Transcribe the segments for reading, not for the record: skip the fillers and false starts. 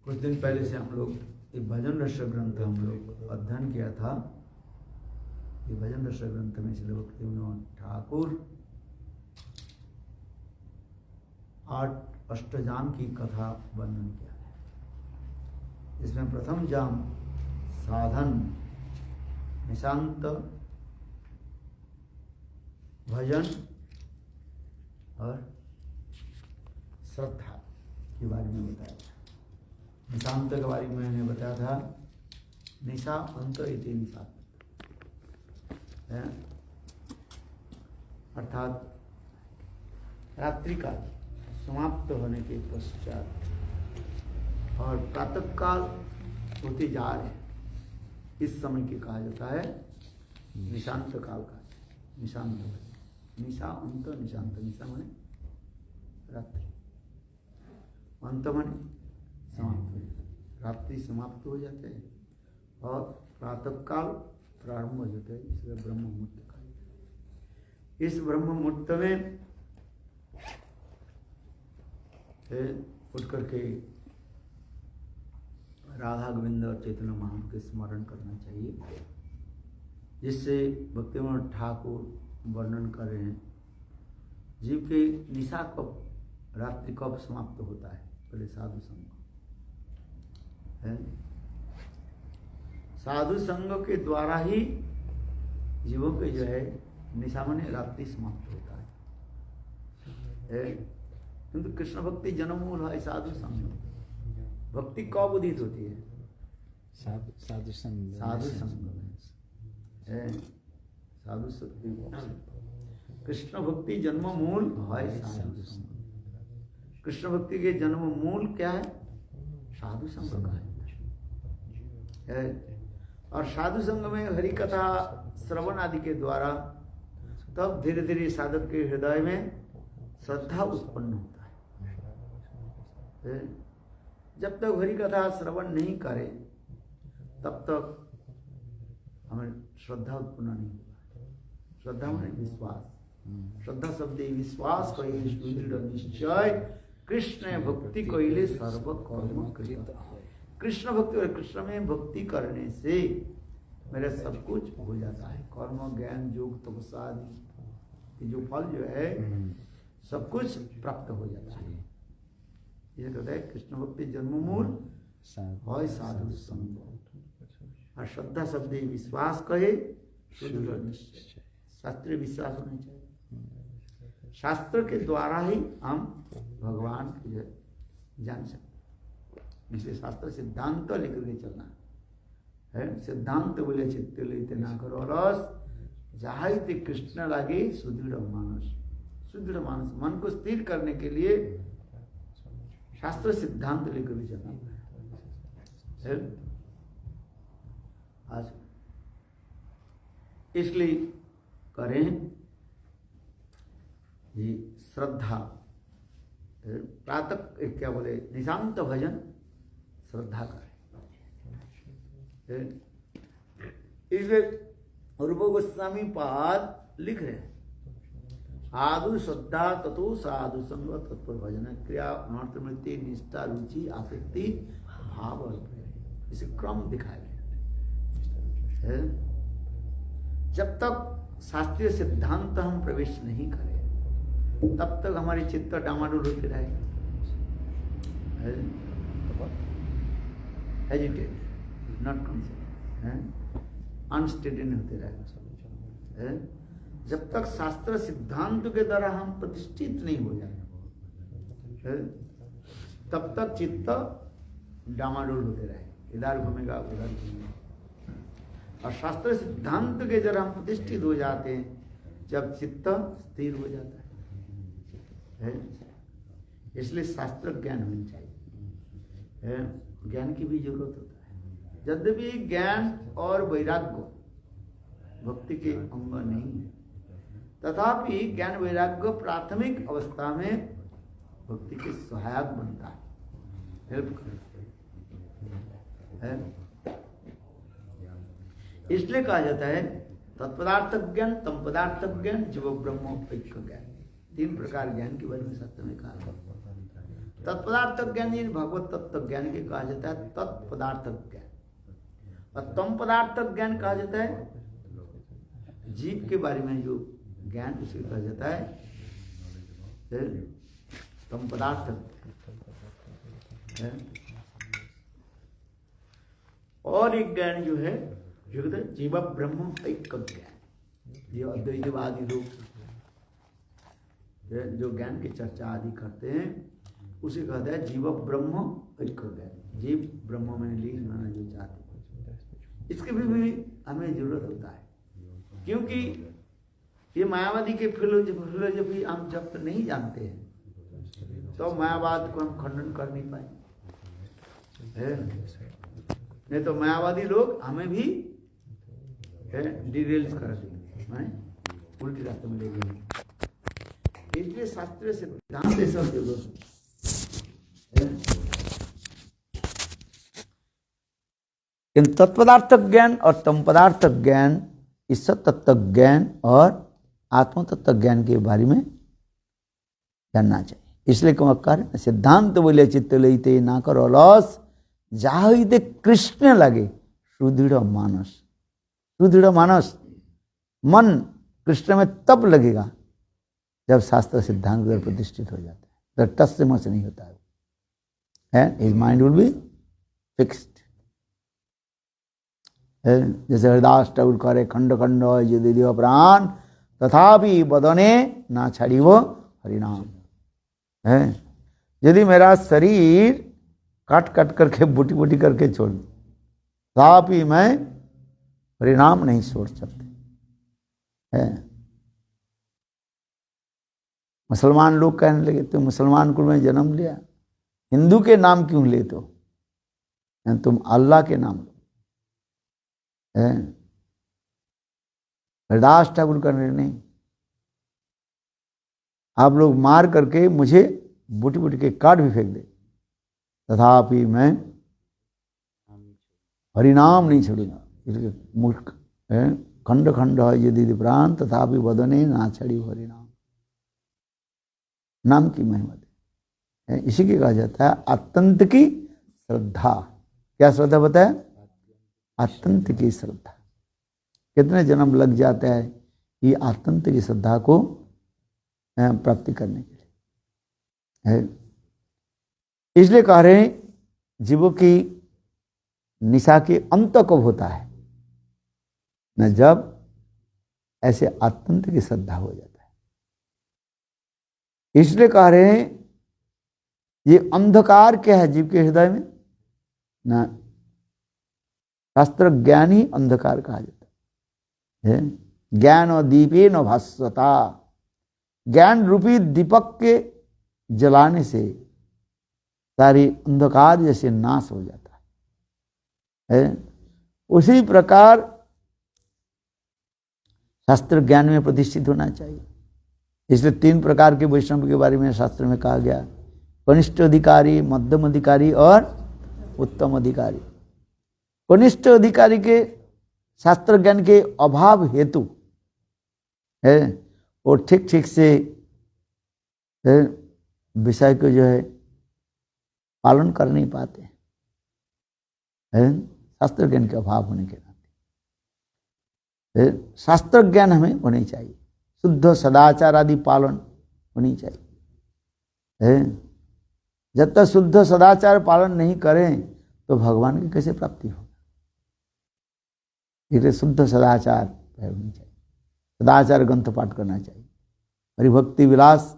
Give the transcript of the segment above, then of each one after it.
कुछ दिन पहले से हम लोग ये भजन रस ग्रंथ हम लोग अध्ययन किया था। ये भजन रस ग्रंथ में श्री भक्तिविनोद ठाकुर 8 अष्टजाम की कथा वर्णन किया है। इसमें प्रथम जाम साधन, निशांत, भजन और श्रद्धा के बारे में बताया था। निशांत के बारे में मैंने बताया था, निशा अंत इति निशा, अर्थात रात्रि काल समाप्त होने के पश्चात और प्रातः काल होते जा रहे, इस समय के कहा जाता है निशांत काल का। निशांत, निशा अंत, निशांत, निशा माने रात्रि, अंत माने समाप्त हो जाता, रात्रि समाप्त हो जाते हैं और प्रातः काल प्रारंभ हो जाता है, इसलिए ब्रह्म मुहूर्त काल। इस ब्रह्म मुहूर्त में उठ करके राधा गोविंद और चैतन्य महाप्रभु के स्मरण करना चाहिए, जिससे भक्तिविनोद ठाकुर वर्णन कर रहे हैं जीव के निशा कब, रात्रि कब समाप्त होता है। पहले साधु संग है, साधु संग के द्वारा ही जीवों के जो है निशा माने रात्रि समाप्त होता है। किंतु कृष्ण भक्ति जन्ममूल है साधु संग। भक्ति कब उदित होती है? साधु संग, साधु संग है, साधु संग। कृष्ण भक्ति जन्म मूल है साधु संग। कृष्ण भक्ति के जन्म मूल क्या है? साधु संग का है। और साधु संग में हरि कथा श्रवण आदि के द्वारा तब धीरे धीरे साधक के हृदय में श्रद्धा उत्पन्न होता है। जब तक हरि कथा श्रवण नहीं करे तब तक हमें श्रद्धा उत्पन्न नहीं होगा। श्रद्धा माने विश्वास। श्रद्धा शब्द विश्वास कहिले सुदृढ़ निश्चय, कृष्ण भक्ति कहिले सर्व कर्म कृत। कृष्ण भक्ति और कृष्ण में भक्ति करने से मेरा सब कुछ हो जाता है। कर्म, ज्ञान, योग, तपस्या आदि ये जो फल जो है सब कुछ प्राप्त हो जाता है। ये कहता है कृष्ण भक्ति जन्ममूल है साधु संग। और श्रद्धा शब्द विश्वास कहे सुदृढ़ निश्चय, शास्त्रीय विश्वास होना चाहिए। शास्त्र के द्वारा ही हम भगवान को जान सकते, इसलिए शास्त्र सिद्धांत लेकर के चलना है। सिद्धांत बोले चित्त लेते ना करो रस, जाहिते कृष्ण लागे सुदृढ़ मानस। सुदृढ़ मानस, मन को स्थिर करने के लिए शास्त्र सिद्धांत लेकर के चलना है। आज इसलिए करें ये श्रद्धा, प्रातः क्या बोले निशांत भजन श्रद्धा करें। इसलिए रूप गोस्वामी पाद लिख रहे हैं, आदु श्रद्धा ततो साधु संग तत्पर भजन क्रिया अनर्थमृति निष्ठा रुचि आसक्ति भाव और प्रेम, इसे क्रम दिखाया है। जब तक शास्त्रीय सिद्धांत हम प्रवेश नहीं करें तब तक हमारी चित्त डामाडोल होते रहेगा, एजिटेड, नॉट कॉन्सेप्ट, अनस्टेडी होते रहेगा। जब तक शास्त्र सिद्धांत के द्वारा हम प्रतिष्ठित नहीं हो जाए तब तक चित्त डामाडोल होते रहे, इधर घूमेगा उधर घूमेगा। और शास्त्र सिद्धांत के जरा हम प्रतिष्ठित हो जाते हैं जब चित्त स्थिर हो जाता है। इसलिए शास्त्र ज्ञान होनी चाहिए, ज्ञान की भी जरूरत होता है। यद्यपि ज्ञान और वैराग्य भक्ति के अंग नहीं है, तथापि ज्ञान वैराग्य प्राथमिक अवस्था में भक्ति के सहायक बनता है, हेल्प करता है। इसलिए कहा जाता है तत्पदार्थ ज्ञान, तम पदार्थ ज्ञान, जीव ब्रह्म ऐक्य ज्ञान। 3 प्रकार ज्ञान के बारे में शास्त्र में कहा है। तत्पदार्थ ज्ञान ये भगवत तत्व ज्ञान के कहा जाता है तत्पदार्थ ज्ञान, और तम पदार्थ ज्ञान कहा जाता है जीव के बारे में जो ज्ञान उसे कहा जाता है तम पदार्थ। और एक ज्ञान जो है जो कहते हैं जीव ब्रह्म ऐक्य ज्ञान, ये अद्वैतवादी लोग जो ज्ञान की चर्चा आदि करते हैं उसे कहते हैं जीव ब्रह्म ऐक्य ज्ञान, जीव ब्रह्म में लीन होना जो चाहते हैं। इसके भी हमें जरूरत होता है, क्योंकि ये मायावादी के फिलोसफी हम जब तक नहीं जानते हैं तो मायावाद को हम खंडन कर नहीं पाए, नहीं तो मायावादी लोग हमें भी डिरेल्स कर देंगे, उल्टी रास्ते में ले जाएंगे। इसलिए शास्त्रीय सिद्धांत सब जरूरत इन तत्पदार्थ ज्ञान और तम पदार्थ ज्ञान, ईश्वर तत्व ज्ञान और आत्म तत्व ज्ञान के बारे में जानना चाहिए। इसलिए कमकार सिद्धांत बोले चित्त लेते ना करो अलस, जाहिते कृष्ण लगे सुदृढ़ मानस। सुदृढ़ मानस मन कृष्ण में तब लगेगा जब शास्त्र सिद्धांत पर प्रतिष्ठित हो जाता है, तो टस से मस नहीं होता है, his mind will be fixed. जैसे हरिदास ठाकुर करे खंड खंड यदि देव प्राण तथापि बदने ना छाड़ी वो हरिनाम है। यदि मेरा शरीर काट काट करके बुटी बुटी करके छोड़ तथापि मैं हरिनाम नहीं छोड़ सकते है। मुसलमान लोग कहने लगे तुम मुसलमान कुल में जन्म लिया, हिंदू के नाम क्यों ले, तो तुम अल्लाह के नाम लो। हरिदास ठाकुर करने नहीं, आप लोग मार करके मुझे बूटी बूटी के काट भी फेंक दे तथापि मैं हरिनाम नहीं छोड़ूंगा। इसलिए मूर्ख खंड खंड है यदि प्राण तथापि बदने ना छड़ी हरिनाम। नाम की महिमा है, इसी के कहा जाता है अत्यंत की श्रद्धा। क्या श्रद्धा बताया? अत्यंत की श्रद्धा। कितने जन्म लग जाता है ये अत्यंत की श्रद्धा को प्राप्ति करने के लिए है। इसलिए कह रहे हैं जीवों की निशा के अंत कब होता है न जब ऐसे अत्यंत की श्रद्धा हो जाता है। इसलिए कह रहे हैं ये अंधकार क्या है जीव के हृदय में ना, शास्त्र ज्ञान ही अंधकार कहा जाता है। ज्ञान और दीपे न भास्वता, ज्ञान रूपी दीपक के जलाने से सारी अंधकार जैसे नाश हो जाता है। उसी प्रकार शास्त्र ज्ञान में प्रतिष्ठित होना चाहिए। इसलिए 3 प्रकार के वैष्णव के बारे में शास्त्र में कहा गया, कनिष्ठ अधिकारी, मध्यम अधिकारी और उत्तम अधिकारी। कनिष्ठ अधिकारी के शास्त्र ज्ञान के अभाव हेतु है वो ठीक ठीक से विषय को जो है पालन कर नहीं पाते हैं, शास्त्र ज्ञान के अभाव होने के नाते। शास्त्र ज्ञान हमें होनी चाहिए, शुद्ध सदाचार आदि पालन होनी चाहिए। जब तक शुद्ध सदाचार पालन नहीं करें तो भगवान की कैसे प्राप्ति होगी? इसलिए शुद्ध सदाचार होनी चाहिए, सदाचार ग्रंथ पाठ करना चाहिए। हरिभक्ति विलास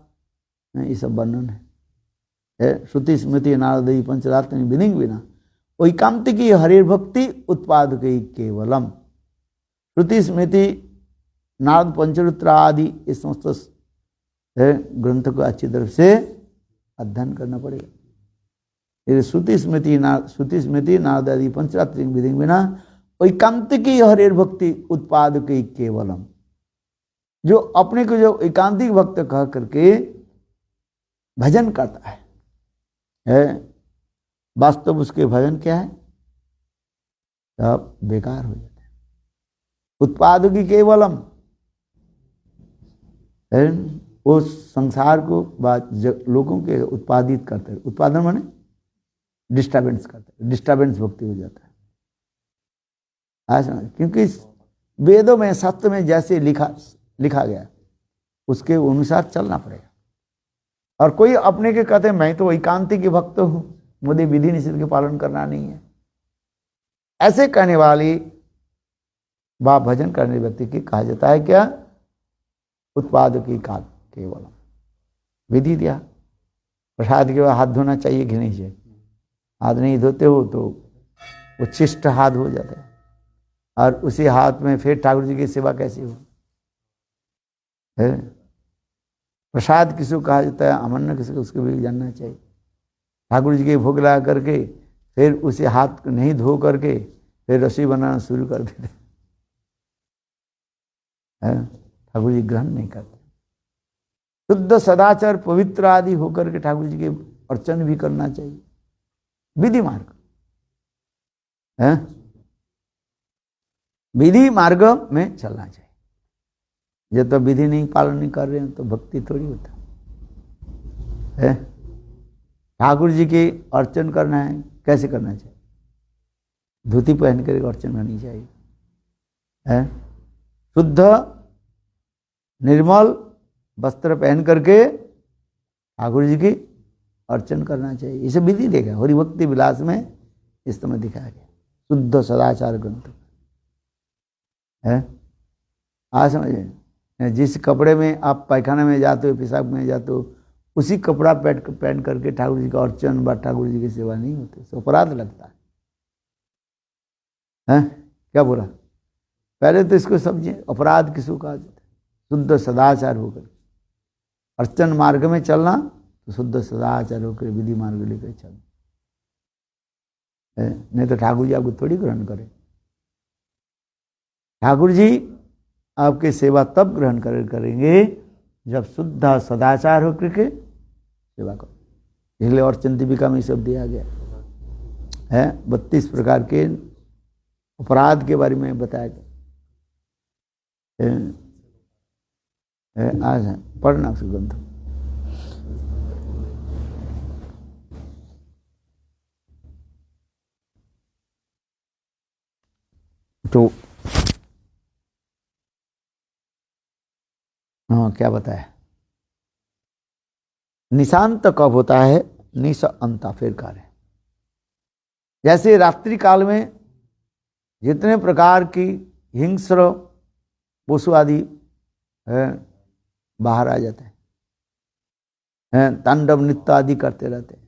ये सब वर्णन है। श्रुति स्मृति नारदयी पंचरात्रि विनिंग बिना ओकांतिकी हरिभक्ति उत्पादक केवलम। श्रुति स्मृति नारद पंचरुत्र आदि इस समस्त ग्रंथ को अच्छी तरह से अध्ययन करना पड़ेगा। श्रुति स्मृति नारद आदि पंचरात्रि विनिंग बिना एकांतिकी हरिभक्ति उत्पादक केवलम। जो अपने को जो एकांतिक भक्त कह करके भजन करता है वास्तव उसके भजन क्या है? सब बेकार हो जाते हैं। उत्पादकी केवलम, वो संसार को लोगों के उत्पादित करते हैं। उत्पादन माने डिस्टर्बेंस करते हैं, डिस्टर्बेंस भक्ति हो जाता है। क्योंकि वेदों में सत्य में जैसे लिखा गया उसके अनुसार चलना पड़ेगा। और कोई अपने के कहते हैं मैं तो एकांतिक भक्त हूं, मुझे विधि निषेध के पालन करना नहीं है, ऐसे कहने वाली व भजन करने व्यक्ति की कहा जाता है क्या? उत्पादकी काल केवल। विधि दिया, प्रसाद के बाद हाथ धोना चाहिए कि नहीं चाहिए? हाथ नहीं धोते हो तो वो चिष्ट हाथ हो जाता है, और उसी हाथ में फिर ठाकुर जी की सेवा कैसी हो? है प्रसाद किसको कहा जाता है, अमन्न किसको, उसको भी जानना चाहिए। ठाकुर जी के भोग लगा करके फिर उसे हाथ नहीं धो करके फिर रसोई बनाना शुरू कर देते हैं, ठाकुर जी ग्रहण नहीं करते। शुद्ध सदाचार पवित्र आदि होकर के ठाकुर जी के अर्चन भी करना चाहिए, विधि मार्ग है, विधि मार्ग में चलना चाहिए। जब तो विधि नहीं पालन नहीं कर रहे हैं तो भक्ति थोड़ी होता है। ठाकुर जी की अर्चन करना है, कैसे करना चाहिए? धोती पहन कर अर्चन करनी चाहिए, है शुद्ध निर्मल वस्त्र पहन करके ठाकुर जी की अर्चन करना चाहिए। इसे विधि देखा हरि भक्ति विलास में इस समय दिखाया गया, शुद्ध सदाचार ग्रंथ है। आज समझे, जिस कपड़े में आप पैखाना में जाते हो, पेशाब में जाते हो, उसी कपड़ा पहन करके ठाकुर जी का अर्चन व ठाकुर जी की सेवा नहीं होती, तो अपराध लगता है। क्या बोला? पहले तो इसको समझिए, अपराध किसको कहा जाता है? शुद्ध सदाचार होकर अर्चन मार्ग में चलना, तो शुद्ध सदाचार होकर विधि मार्ग लेकर चलना, नहीं तो ठाकुर जी आपको थोड़ी ग्रहण करें। ठाकुर जी आपकी सेवा तब ग्रहण करेंगे जब शुद्ध सदाचार होकर के सेवा करो। इसलिए अर्चन दीपिका में सब दिया गया है, 32 प्रकार के अपराध के बारे में बताया गया। आज पढ़ना सुगंध। तो हाँ, क्या बताया? निशांत कब होता है? निश अंता फिर कार्य। जैसे रात्रि काल में जितने प्रकार की हिंस्र पशु आदि बाहर आ जाते हैं, तांडव नृत्य आदि करते रहते हैं।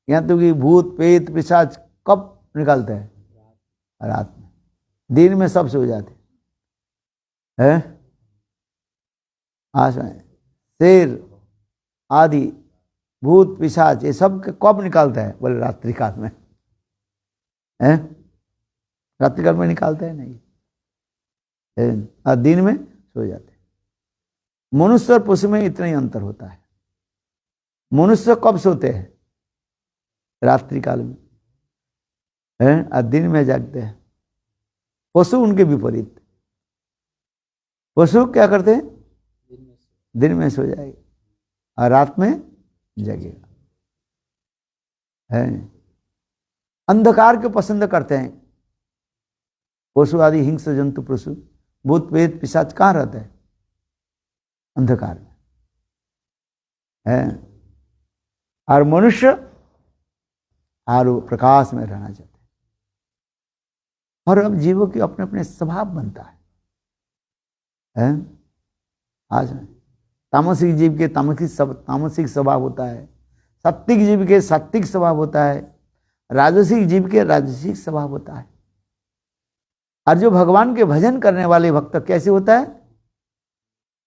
यहाँ तो कि भूत प्रेत पिशाच कब निकलते हैं? रात में। दिन में सब सो जाते हैं। शेर आदि भूत पिशाच ये सब कब निकालता है? बोले रात्रि काल में। रात्रि काल में निकालते हैं नहीं, और दिन में सो जाते हैं। मनुष्य और पशु में इतना ही अंतर होता है। मनुष्य कब सोते हैं? रात्रि काल में, और दिन में जागते हैं। पशु उनके विपरीत, पशु क्या करते हैं? दिन में सो जाएगा और रात में जगेगा। अंधकार के पसंद करते हैं पशु आदि, हिंस्र जंतु पशु, भूत प्रेत पिशाच कहाँ रहते हैं? अंधकार में है। और मनुष्य आरो प्रकाश में रहना चाहते हैं। और अब जीवों की अपने अपने स्वभाव बनता है। आज तामसिक जीव के तामसिक स्वभाव होता है, सात्विक जीव के सात्विक स्वभाव होता है, राजसिक जीव के राजसिक स्वभाव होता है। और जो भगवान के भजन करने वाले भक्त कैसे होता है?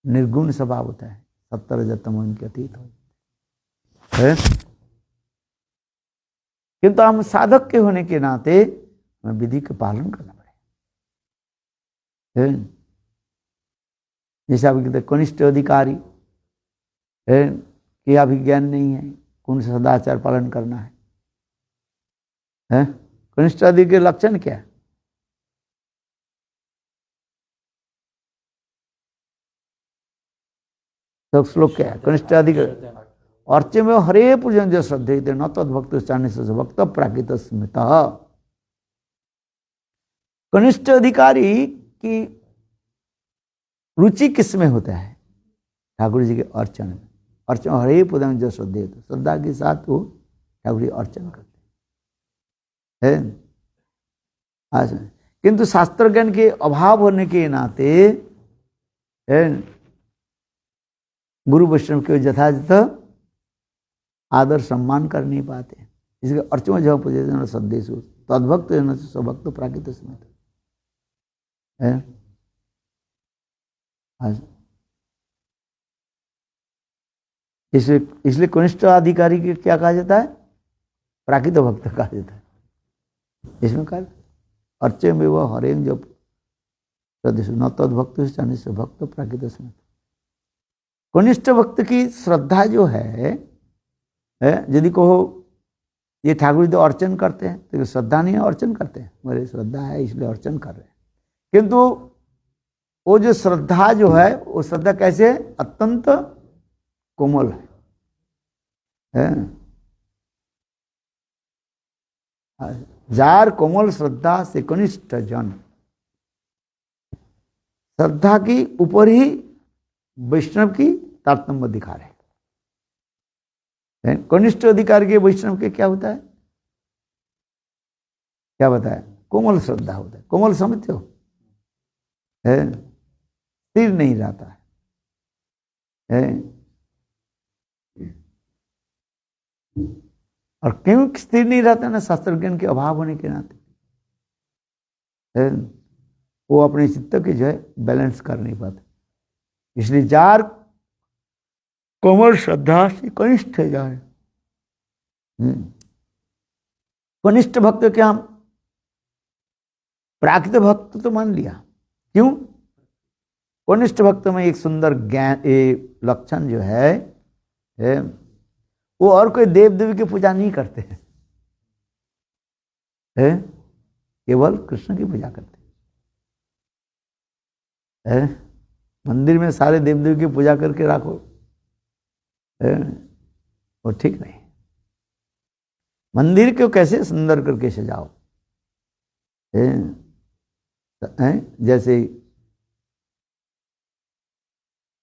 निर्गुण स्वभाव होता है, 70 रजतम इनके अतीत है। किंतु हम साधक के होने के नाते हमें विधि का पालन करना पड़ेगा। जैसे आप कहते कनिष्ठ अधिकारी कि अभी ज्ञान नहीं है, कौन सा सदाचार पालन करना है? कनिष्ठ अधिकारी के लक्षण क्या है? तो श्लोक क्या है? कनिष्ठ अधिकारी अर्चे में हरे पूजन जो श्रद्धे न तद्भक्त चाने से भक्त प्राकृत स्मृत। कनिष्ठ अधिकारी की रुचि किसमें होता है? ठाकुर जी के अर्चन में। अर्चन हरे पूजन जो श्रद्धे, श्रद्धा के साथ वो ठाकुर जी अर्चन करते हैं। किंतु शास्त्र ज्ञान के अभाव होने के नाते गुरु वैष्णव के यथायथ आदर सम्मान कर नहीं पाते। इसके अर्चन जब पूजे सदेश तद्भक्त स्वभक्त प्राकृत स्मृत है। इसलिए कनिष्ठ अधिकारी के क्या कहा जाता है? प्राकृत भक्त कहा जाता है। इसमें कहा अर्चे में वह हरेम जब सदेश न तद्भक्त से भक्त प्राकृत स्मृत। कनिष्ठ भक्त की श्रद्धा जो है यदि कहो ये ठाकुर जी तो अर्चन करते हैं, तो श्रद्धा नहीं है, अर्चन करते हैं। मेरी श्रद्धा है इसलिए अर्चन कर रहे हैं। किंतु वो जो श्रद्धा जो है वो श्रद्धा कैसे है? अत्यंत कोमल है। जार कोमल श्रद्धा से कनिष्ठ जन, श्रद्धा की ऊपर ही वैष्णव की तारतम्य दिखा रहे। कनिष्ठ अधिकारी के वैष्णव के क्या होता है? क्या बताया? कोमल श्रद्धा होता है। कोमल समझते हो? स्थिर नहीं रहता है। और क्यों स्थिर नहीं रहता ना? शास्त्र ज्ञान के अभाव होने के नाते वो अपने चित्त के जो है बैलेंस कर नहीं पाते। इसलिए जार कोमल श्रद्धा से कनिष्ठ है जा रहे। कनिष्ठ भक्त क्या हम प्राकृत भक्त तो मान लिया। क्यों? कनिष्ठ भक्त में एक सुंदर ज्ञान लक्षण जो है वो और कोई देव देवी की पूजा नहीं करते हैं, केवल कृष्ण की पूजा करते हैं। मंदिर में सारे देव देवी की पूजा करके रखो वो ठीक नहीं। मंदिर को कैसे सुंदर करके सजाओ, जैसे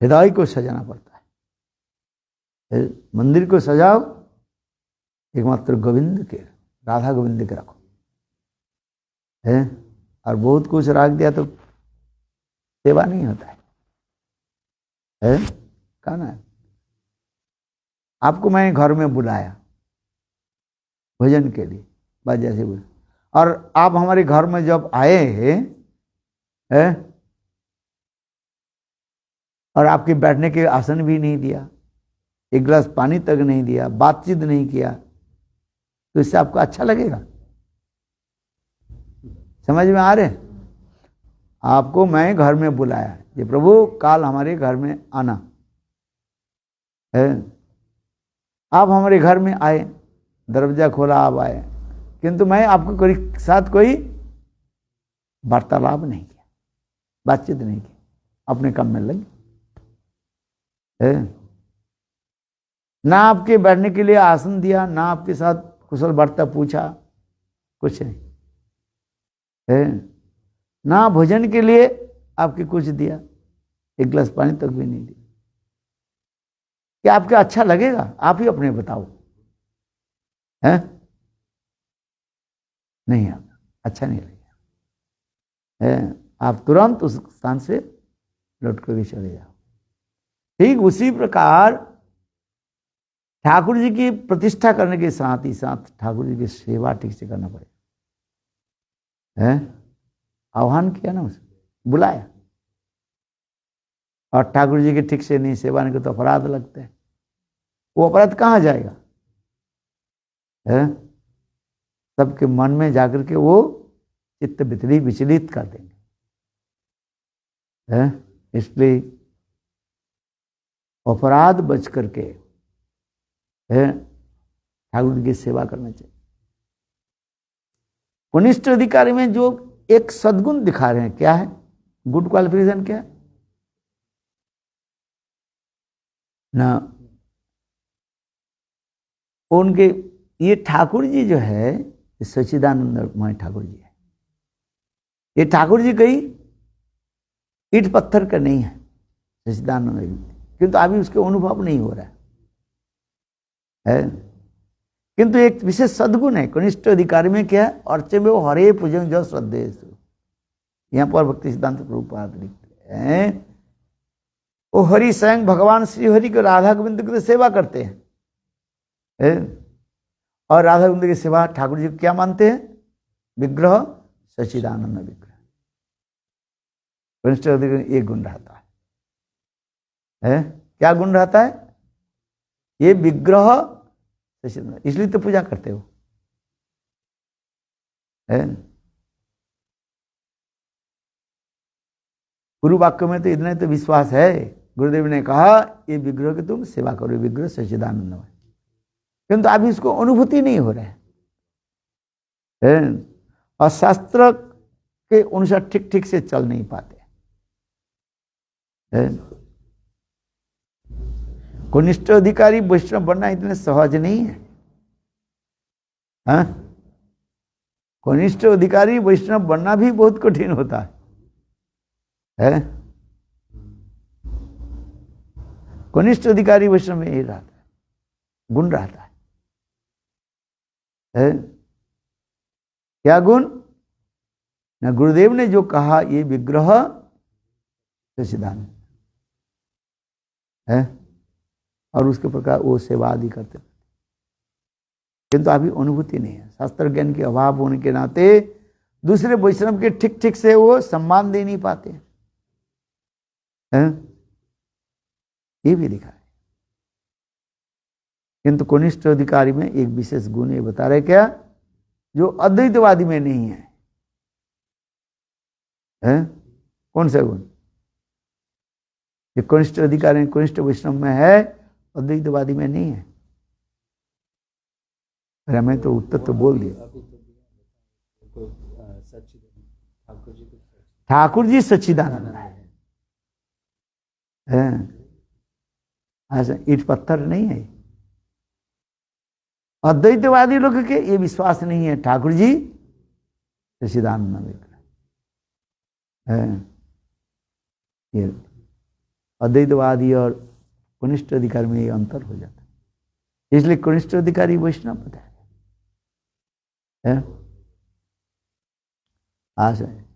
हृदय को सजाना पड़ता है। मंदिर को सजाओ एकमात्र गोविंद के, राधा गोविंद के रखो और बहुत कुछ रख दिया तो सेवा नहीं होता है। कहना है आपको मैं घर में बुलाया भोजन के लिए, बस जैसे बोले, और आप हमारे घर में जब आए हैं और आपके बैठने के आसन भी नहीं दिया, एक गिलास पानी तक नहीं दिया, बातचीत नहीं किया, तो इससे आपको अच्छा लगेगा? समझ में आ रहे? आपको मैं घर में बुलाया, ये प्रभु काल हमारे घर में आना है। आप हमारे घर में आए, दरवाजा खोला, आप आए, किंतु मैं आपको साथ कोई वार्तालाप नहीं किया, बातचीत नहीं की, अपने काम में लगे। ना आपके बैठने के लिए आसन दिया, ना आपके साथ कुशल वार्ता पूछा, कुछ नहीं ना भोजन के लिए आपके कुछ दिया, एक गिलास पानी तक भी नहीं दिया। क्या आपको अच्छा लगेगा? आप ही अपने बताओ। नहीं, अच्छा नहीं लगेगा। आप तुरंत उस स्थान से लौट कर भी चले जाओ। ठीक उसी प्रकार ठाकुर जी की प्रतिष्ठा करने के साथ ही साथ ठाकुर जी की सेवा ठीक से करना पड़ेगा। आह्वान किया ना, उसे बुलाया, और ठाकुर जी की ठीक से नहीं सेवा नहीं तो अपराध लगते हैं। वो अपराध कहाँ जाएगा? सबके मन में जाकर के वो चित्त विचलित कर देंगे। इसलिए अपराध बच करके ठाकुर जी की सेवा करना चाहिए। कनिष्ठ अधिकारी में जो एक सद्गुण दिखा रहे हैं, क्या है? गुड क्वालिफिकेशन क्या है? ना उनके ये ठाकुर जी जो है सच्चिदानंदमय ठाकुर जी है। ये ठाकुर जी कहीं ईट पत्थर का नहीं है सच्चिदानंद, किंतु अभी उसके अनुभव नहीं हो रहा है। किंतु एक विशेष सद्गुण है कनिष्ठ अधिकारी में, क्या है? अर्चे में वो हरे पूजन जो श्रद्धे, यहां पर भक्ति सिद्धांत प्रभुपाद लिखते हैं वो हरि स्वयं भगवान श्री हरि को राधा गोविंद की सेवा करते हैं। और राधा गोविंद की सेवा ठाकुर जी को क्या मानते हैं? विग्रह सच्चिदानंद विग्रह। कनिष्ठ अधिकारी एक गुण रहता है। क्या गुण रहता है? ये विग्रह सच्चिदानंद, इसलिए तो पूजा करते हो। गुरु वाक्य में तो इतना तो विश्वास है, गुरुदेव ने कहा ये विग्रह की तुम सेवा करो, विग्रह सच्चिदानंद है। किंतु अभी इसको अनुभूति नहीं हो रहा है और शास्त्र के अनुसार ठीक ठीक से चल नहीं पाते। कनिष्ठ अधिकारी वैष्णव बनना इतने सहज नहीं है। कनिष्ठ अधिकारी वैष्णव बनना भी बहुत कठिन होता है। कनिष्ठ अधिकारी वैष्णव में यही रहता है, गुण रहता है। क्या गुण? ना गुरुदेव ने जो कहा ये विग्रह सच्चिदानंद है और उसके प्रकार वो सेवा आदि करते, किंतु अभी अनुभूति नहीं है। शास्त्र ज्ञान के अभाव होने के नाते दूसरे वैष्णव के ठीक ठीक से वो सम्मान दे नहीं पाते हैं। ये भी दिखा है। किंतु कनिष्ठ अधिकारी में एक विशेष गुण ये बता रहे, क्या? जो अद्वैतवादी में नहीं है। कौन सा गुण? ये कनिष्ठ अधिकारी कनिष्ठ वैष्णव में है, अद्वैतवादी में नहीं है। अरे मैं तो उत्तर तो बोल दिया। ठाकुर जी सच्चिदानंद है, ऐसा ईट पत्थर नहीं है। अद्वैतवादी लोग के ये विश्वास नहीं है ठाकुर जी सच्चिदानंद विग्रह है। ये अद्वैतवादी और कनिष्ठ अधिकारी में ये अंतर हो जाता है, इसलिए कनिष्ठ अधिकारी वैष्णव बताया है। आशा है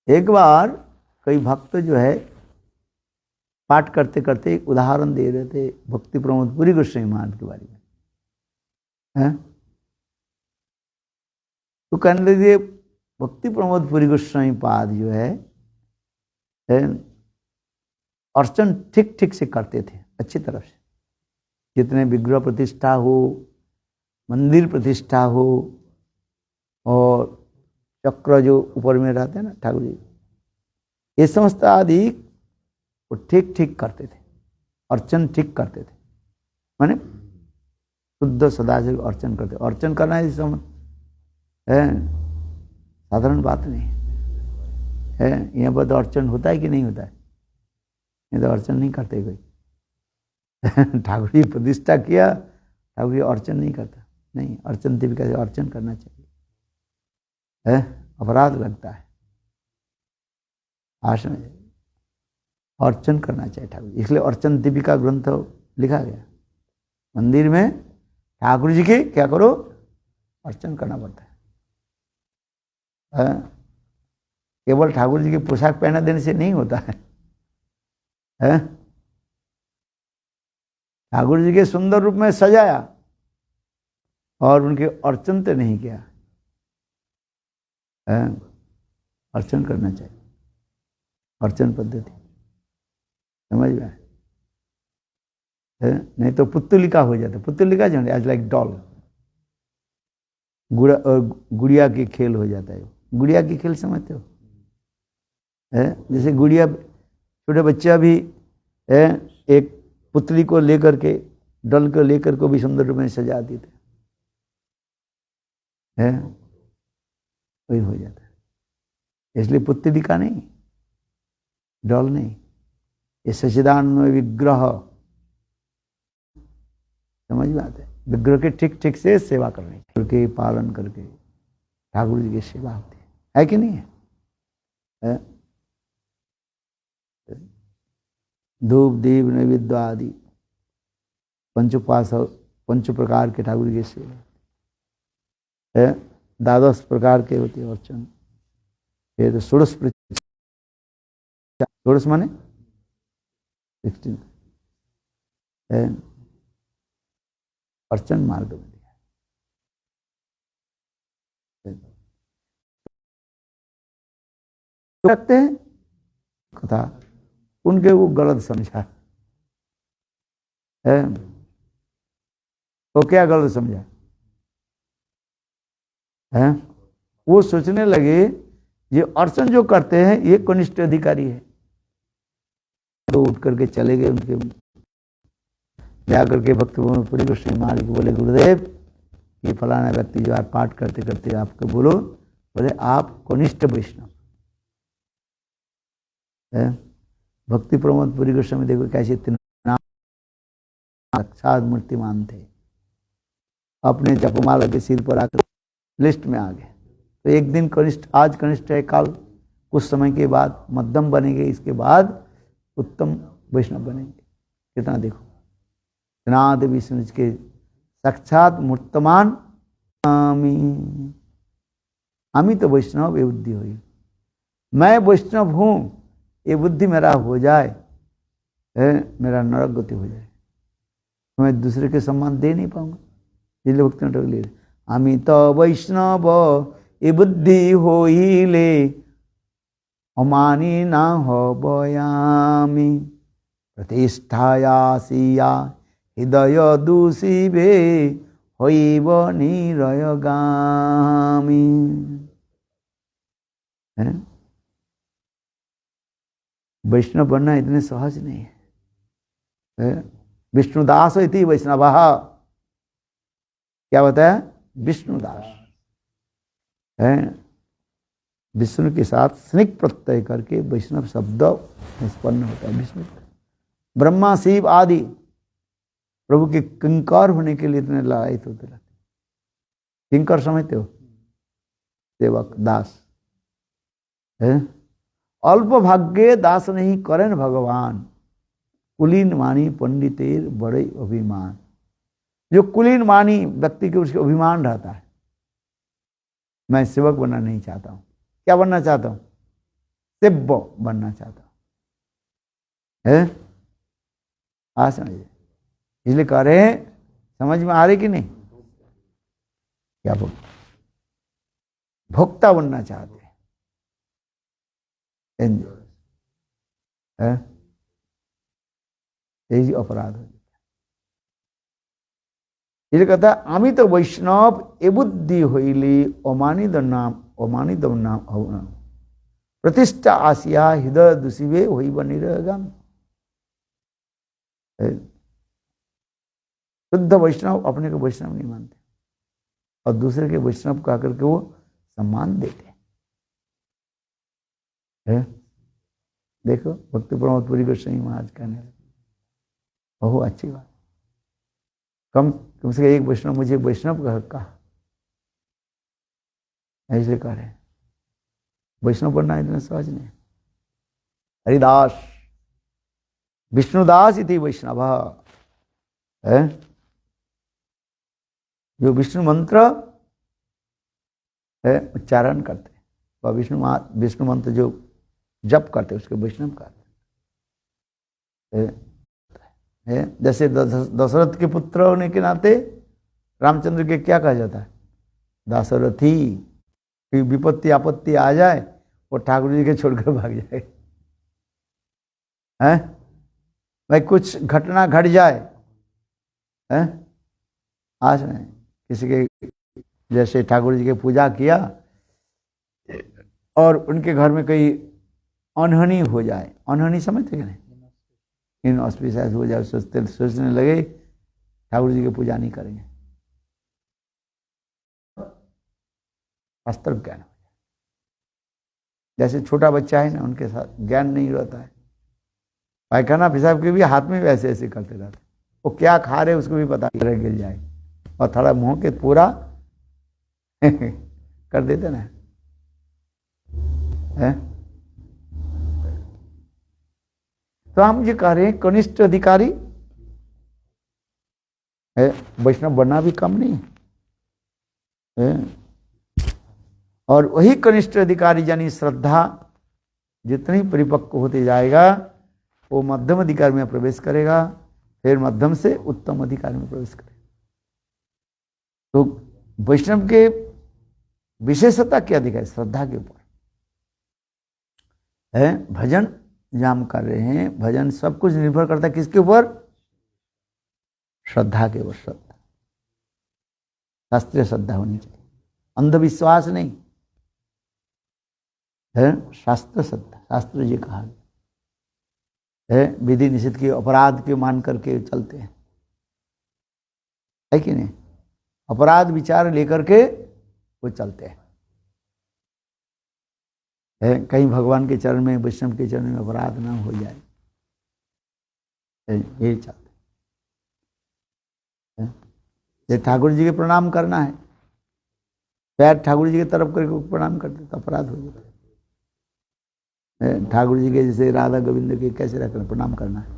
एक बार कई भक्त जो है पाठ करते करते एक उदाहरण दे रहे थे भक्ति प्रमोद पुरी गोस्वामी महाराज के बारे में। तो कहने लगे भक्ति प्रमोद पुरी गोस्वामी पाद जो है अर्चन ठीक ठीक से करते थे, अच्छी तरफ से। जितने विग्रह प्रतिष्ठा हो, मंदिर प्रतिष्ठा हो और चक्र जो ऊपर में रहते हैं ना ठाकुर जी, ये समस्त आदि वो ठीक ठीक करते थे, अर्चन ठीक करते थे। माने शुद्ध सदाशिव अर्चन करते। अर्चन करना इस समय साधारण बात नहीं है। यहाँ पर तो अर्चन होता है कि नहीं होता है? ये तो अर्चन नहीं करते कोई। ठाकुर जी प्रतिष्ठा किया, ठाकुर जी अर्चन नहीं करता। नहीं, अर्चन दीपिका से अर्चन करना चाहिए। अपराध लगता है आश्रम, अर्चन करना चाहिए ठाकुर जी। इसलिए अर्चन दीपिका ग्रंथ लिखा गया। मंदिर में ठाकुर जी के क्या करो? अर्चन करना पड़ता है। केवल ठाकुर जी की पोशाक पहना देने से नहीं होता है। ठाकुर जी के सुंदर रूप में सजाया और उनके अर्चन तो नहीं किया। अर्चन करना चाहिए, अर्चन पद्धति समझ में आए। नहीं तो पुत्तलिका हो जाता। पुत्तलिका जो एज लाइक डॉल, गुड़िया की खेल हो जाता है। गुड़िया की खेल समझते हो? जैसे गुड़िया, छोटे बच्चा भी एक पुतली को लेकर के, डल को लेकर को भी सुंदर रूप में सजा देते हैं, वही हो जाता है। इसलिए पुतलिका नहीं, डॉल नहीं, ये सच्चिदानंद विग्रह, समझ में आता है। विग्रह के ठीक ठीक से सेवा करने करके, पालन करके ठाकुर जी की सेवा होती है कि नहीं है? धूप दीप नैवेद्य आदि पंचोपास, पंच प्रकार के ठाकुर जी की सेवा है। द्वादश प्रकार के होते हैं अर्चन। फिर षोडश माने 16 अर्चन मार्ग में दिया रखते हैं कथा, उनके वो गलत समझा है। तो क्या गलत समझा है? वो सोचने लगे ये अर्चन जो करते हैं ये कनिष्ठ अधिकारी है, तो उठ करके चले गए। उनके जाकर के भक्ति श्री महाराज को बोले, गुरुदेव ये फलाना व्यक्ति जो आज पाठ करते करते आपको बोलो, बोले आप कनिष्ठ वैष्णव है। भक्ति प्रमोद पुरी गोस्वामी देखो कैसे साक्षात मूर्तिमान थे, अपने जपमाला के सिर पर आकर लिस्ट में आ गए। तो एक दिन कनिष्ठ, आज कनिष्ठ है, कल कुछ समय के बाद मध्यम बनेंगे, इसके बाद उत्तम वैष्णव बनेंगे। कितना देखो नाथ विष्णु के साक्षात मूर्तमान आमी तो वैष्णव ये बुद्धि हुई, मैं वैष्णव हूं ये बुद्धि मेरा हो जाए, मेरा नरक गति हो जाए, मैं दूसरे के सम्मान दे नहीं पाऊंगा। इसलिए भक्ति नाटक ले आमी तो वैष्णव ये बुद्धि होइले अमानी ना हो बयामी प्रतिष्ठायासिया हृदय दूषिबे होइब निरयगामी। वैष्णव बनना इतने सहज नहीं है। विष्णुदास इति वैष्णव, क्या बताया? विष्णुदास है। विष्णु के साथ स्निग्ध प्रत्यय करके वैष्णव शब्द निष्पन्न होता है। विष्णु ब्रह्मा शिव आदि प्रभु के किंकर होने के लिए इतने लायक होते रहते। किंकर समझते हो? सेवक, दास है। अल्प भाग्य दास नहीं करें भगवान, कुलीन मानी पंडितेर बड़े अभिमान। जो कुलीन मानी व्यक्ति के उसके अभिमान रहता है, मैं सेवक बनना नहीं चाहता हूं। क्या बनना चाहता हूं? सेव्य बनना चाहता हूं। है आ समझिए, इसलिए कह रहे हैं, समझ में आ रही कि नहीं? क्या बोल, भोक्ता बनना चाहते हैं, यही अपराध हो जाता है। इसलिए कहता है आमी तो वैष्णव ए बुद्धि होइली अमानित नाम प्रतिष्ठा आसिया हृदय दूषिबे होई बनी रहेगा। शुद्ध वैष्णव अपने को वैष्णव नहीं मानते और दूसरे के वैष्णव को आकर के वो सम्मान देते हैं। देखो भक्ति प्रमोद पुरी गोस्वामी महाराज कहने लगे, बहुत अच्छी बात, कम से एक वैष्णव मुझे वैष्णव कहा, ऐसे कह रहे हैं। वैष्णव बनना इतना सहज नहीं। हरिदास विष्णुदास इति वैष्णव है, जो विष्णु मंत्र है उच्चारण करते वह विष्णु मंत्र जो जप करते उसके वैष्णव कहते हैं। जैसे दशरथ के पुत्र होने के नाते रामचंद्र के क्या कहा जाता है? दासरथी। विपत्ति आपत्ति आ जाए वो ठाकुर जी के छोड़कर भाग जाए, हैं? भाई कुछ घटना घट जाए, हैं? आज नहीं किसी के, जैसे ठाकुर जी की पूजा किया और उनके घर में कोई अनहोनी हो जाए, अनहोनी समझते कि नहीं? इनऑस्पिशियस हो जाए, सोचने लगे ठाकुर जी की पूजा नहीं करेंगे, वास्तव ज्ञान हो जाए। जैसे छोटा बच्चा है ना, उनके साथ ज्ञान नहीं रहता है, पायखाना पेशाब के भी हाथ में भी ऐसे ऐसे करते रहते, वो क्या खा रहे उसको भी पता नहीं, गिर जाए और थोड़ा मुंह के पूरा कर देते ना है? तो हम ये कह रहे हैं कनिष्ठ अधिकारी है, वैष्णव बनना भी कम नहीं है। और वही कनिष्ठ अधिकारी यानी श्रद्धा जितनी परिपक्व होते जाएगा वो मध्यम अधिकार में प्रवेश करेगा, फिर मध्यम से उत्तम अधिकार में प्रवेश करेगा। तो वैष्णव के विशेषता क्या दिखाए? श्रद्धा के ऊपर है। भजन जहां हम कर रहे हैं, भजन सब कुछ निर्भर करता है किसके ऊपर? श्रद्धा के ऊपर। श्रद्धा, शास्त्रीय श्रद्धा होनी चाहिए, अंधविश्वास नहीं है, शास्त्र श्रद्धा। शास्त्र ये कहा है, विधि निषेध के अपराध के मान करके चलते हैं, है कि नहीं? अपराध विचार लेकर के वो चलते हैं। कहीं भगवान के चरण में, वैष्णव के चरण में अपराध ना हो जाए, ये चलते हैं। ठाकुर जी के प्रणाम करना है, पैर ठाकुर जी की तरफ करके प्रणाम करते तो अपराध हो जाता है। ठाकुर जी के जैसे राधा गोविंद के कैसे रखना, प्रणाम करना है,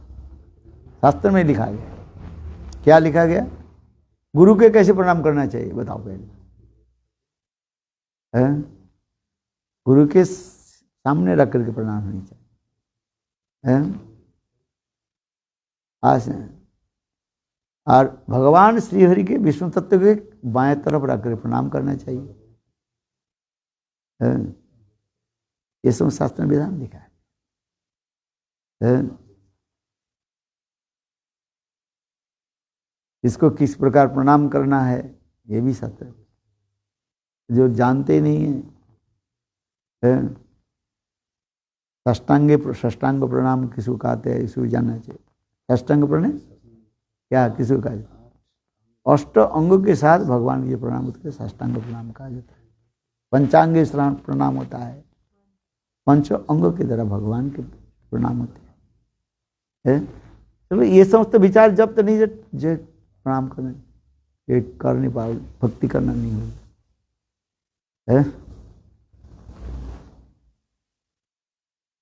शास्त्र में लिखा गया। क्या लिखा गया? गुरु के कैसे प्रणाम करना चाहिए बताओ पहले। गुरु के सामने रख करके प्रणाम होनी चाहिए। और भगवान श्रीहरि के विष्णु तत्व के बाएं तरफ रख कर प्रणाम करना चाहिए। ये सब शास्त्र में विधान लिखा है। इसको किस प्रकार प्रणाम करना है ये भी शास्त्र, जो जानते नहीं है। षष्टांग प्रणाम किसको कहते हैं, इसको जानना चाहिए। षष्टांग प्रणाम क्या किसको कहा जाता है? अष्ट अंगों के साथ भगवान के प्रणाम होते हैं, षष्टांग प्रणाम कहा जाता है। पंचांग प्रणाम होता है, पंच अंगों के द्वारा भगवान के प्रणाम होते हैं। चलो ये समस्त विचार जब तक नहीं जो प्रणाम करना, ये कर नहीं पाओ, भक्ति करना नहीं होगा।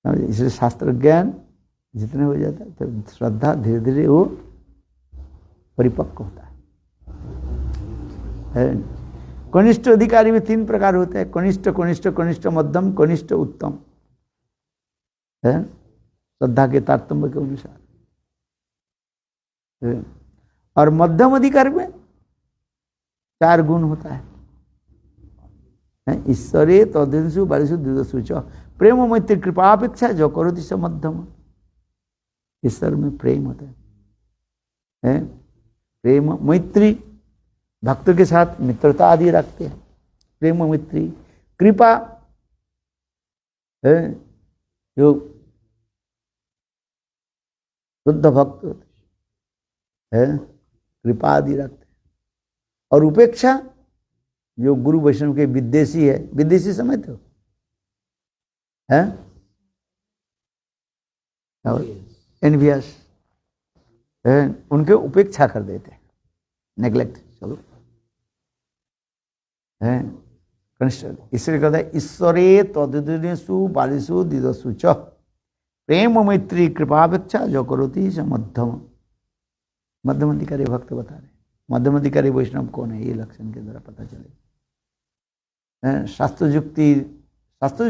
इसलिए शास्त्र ज्ञान जितने हो जाता है तो श्रद्धा धीरे धीरे वो परिपक्व होता है। कनिष्ठ अधिकारी में 3 प्रकार होते हैं, कनिष्ठ, कनिष्ठ, कनिष्ठ मध्यम, कनिष्ठ उत्तम है, श्रद्धा के तारतम्य के अनुसार। और मध्यम अधिकारी में 4 गुण होता है। ईश्वरे तद्दिशु बालिशु द्विदशु च प्रेम मैत्री कृपापेक्षा जो करोति स मध्यम। ईश्वर में प्रेम होता है, प्रेम मैत्री, भक्तों के साथ मित्रता आदि रखते हैं, प्रेम मैत्री। कृपा है, जो शुद्ध भक्त होते हैं, कृपा आदि रखते हैं। और उपेक्षा, जो गुरु वैष्णव के विद्वेषी है, विद्वेषी समझते हो है, एनवियस है, उनके उपेक्षा कर देते हैं, नेग्लेक्ट। चलो है इसलिए कहता है ईश्वरे तद्दिशु बालिशु द्विदशु च प्रेम मैत्री कृपापेक्षा जो करोति स मध्यम। मध्यम अधिकारी भक्त बता रहे, मध्यम अधिकारी वैष्णव कौन है, ये लक्षण के द्वारा पता चलेगा। शास्त्र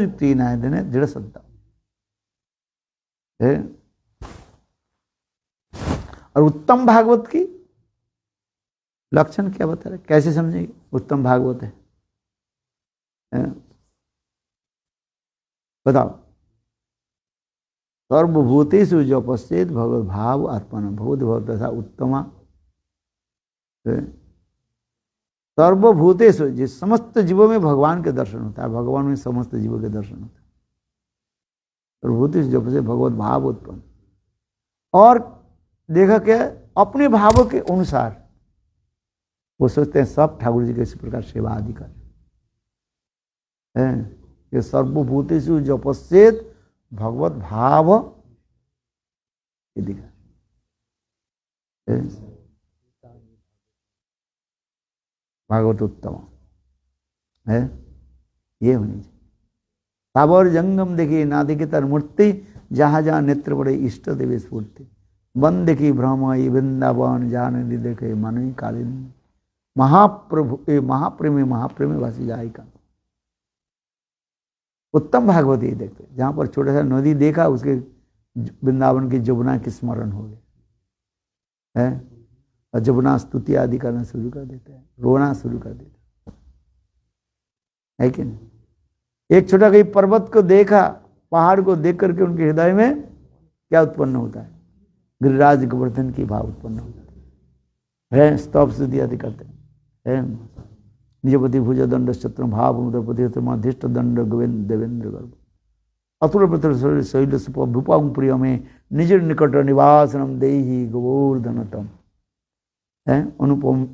युक्ति न्याय देने दृढ़ श्रद्धा। और उत्तम भागवत की लक्षण क्या बता रहे, कैसे समझेंगे उत्तम भागवत है? बताओ। सर्वभूतेषु जो पश्चेत भगवत भाव अर्पण भूत भव तथा उत्तमा। सर्वभूतेषु, जिस समस्त जीवों में भगवान के दर्शन होता है, भगवान में समस्त जीवों के दर्शन होता है। सर्वभूतेषु जो पश्चेत भगवत भाव उत्पन्न। और देखा क्या, अपने भावों के अनुसार वो सोचते हैं सब ठाकुर जी के इसी प्रकार सेवा आदि कर। ये सर्वभूतेषु जो पश्चेत भगवत भाव ये दिखा भागवत उत्तम है, ये होनी चाहिए। ताबर जंगम देखी ना देखी तर मूर्ति, जहाँ जहाँ नेत्र बड़े इष्ट देवी स्फूर्ति। वन देखी भ्रम ये वृंदावन, जहाँ नदी देखे मनुई कालिनी। महाप्रभु महाप्रेमी महाप्रेमी वासी जाई का। उत्तम भागवती देखते, जहाँ पर छोटा सा नदी देखा उसके वृंदावन की जमुना की स्मरण हो गए है, और जमुना स्तुति आदि करना शुरू कर देते हैं, रोना शुरू कर देते है कि नहीं। एक छोटा कहीं पर्वत को देखा, पहाड़ को देख करके उनके हृदय में क्या उत्पन्न होता है, गिरिराज गोवर्धन की भाव उत्पन्न होता है, स्तव स्तुति आदि करते हैं। निजपति भुज दंड शत्रु भाव मुद्रपति मधिष्ठ दंड गोविंद देवेंद्र गर्भ अतुल प्रतर शैल सुप भूपांग प्रिय में निज निकट निवासनम देहि गोवर्धनतम है। अनुपम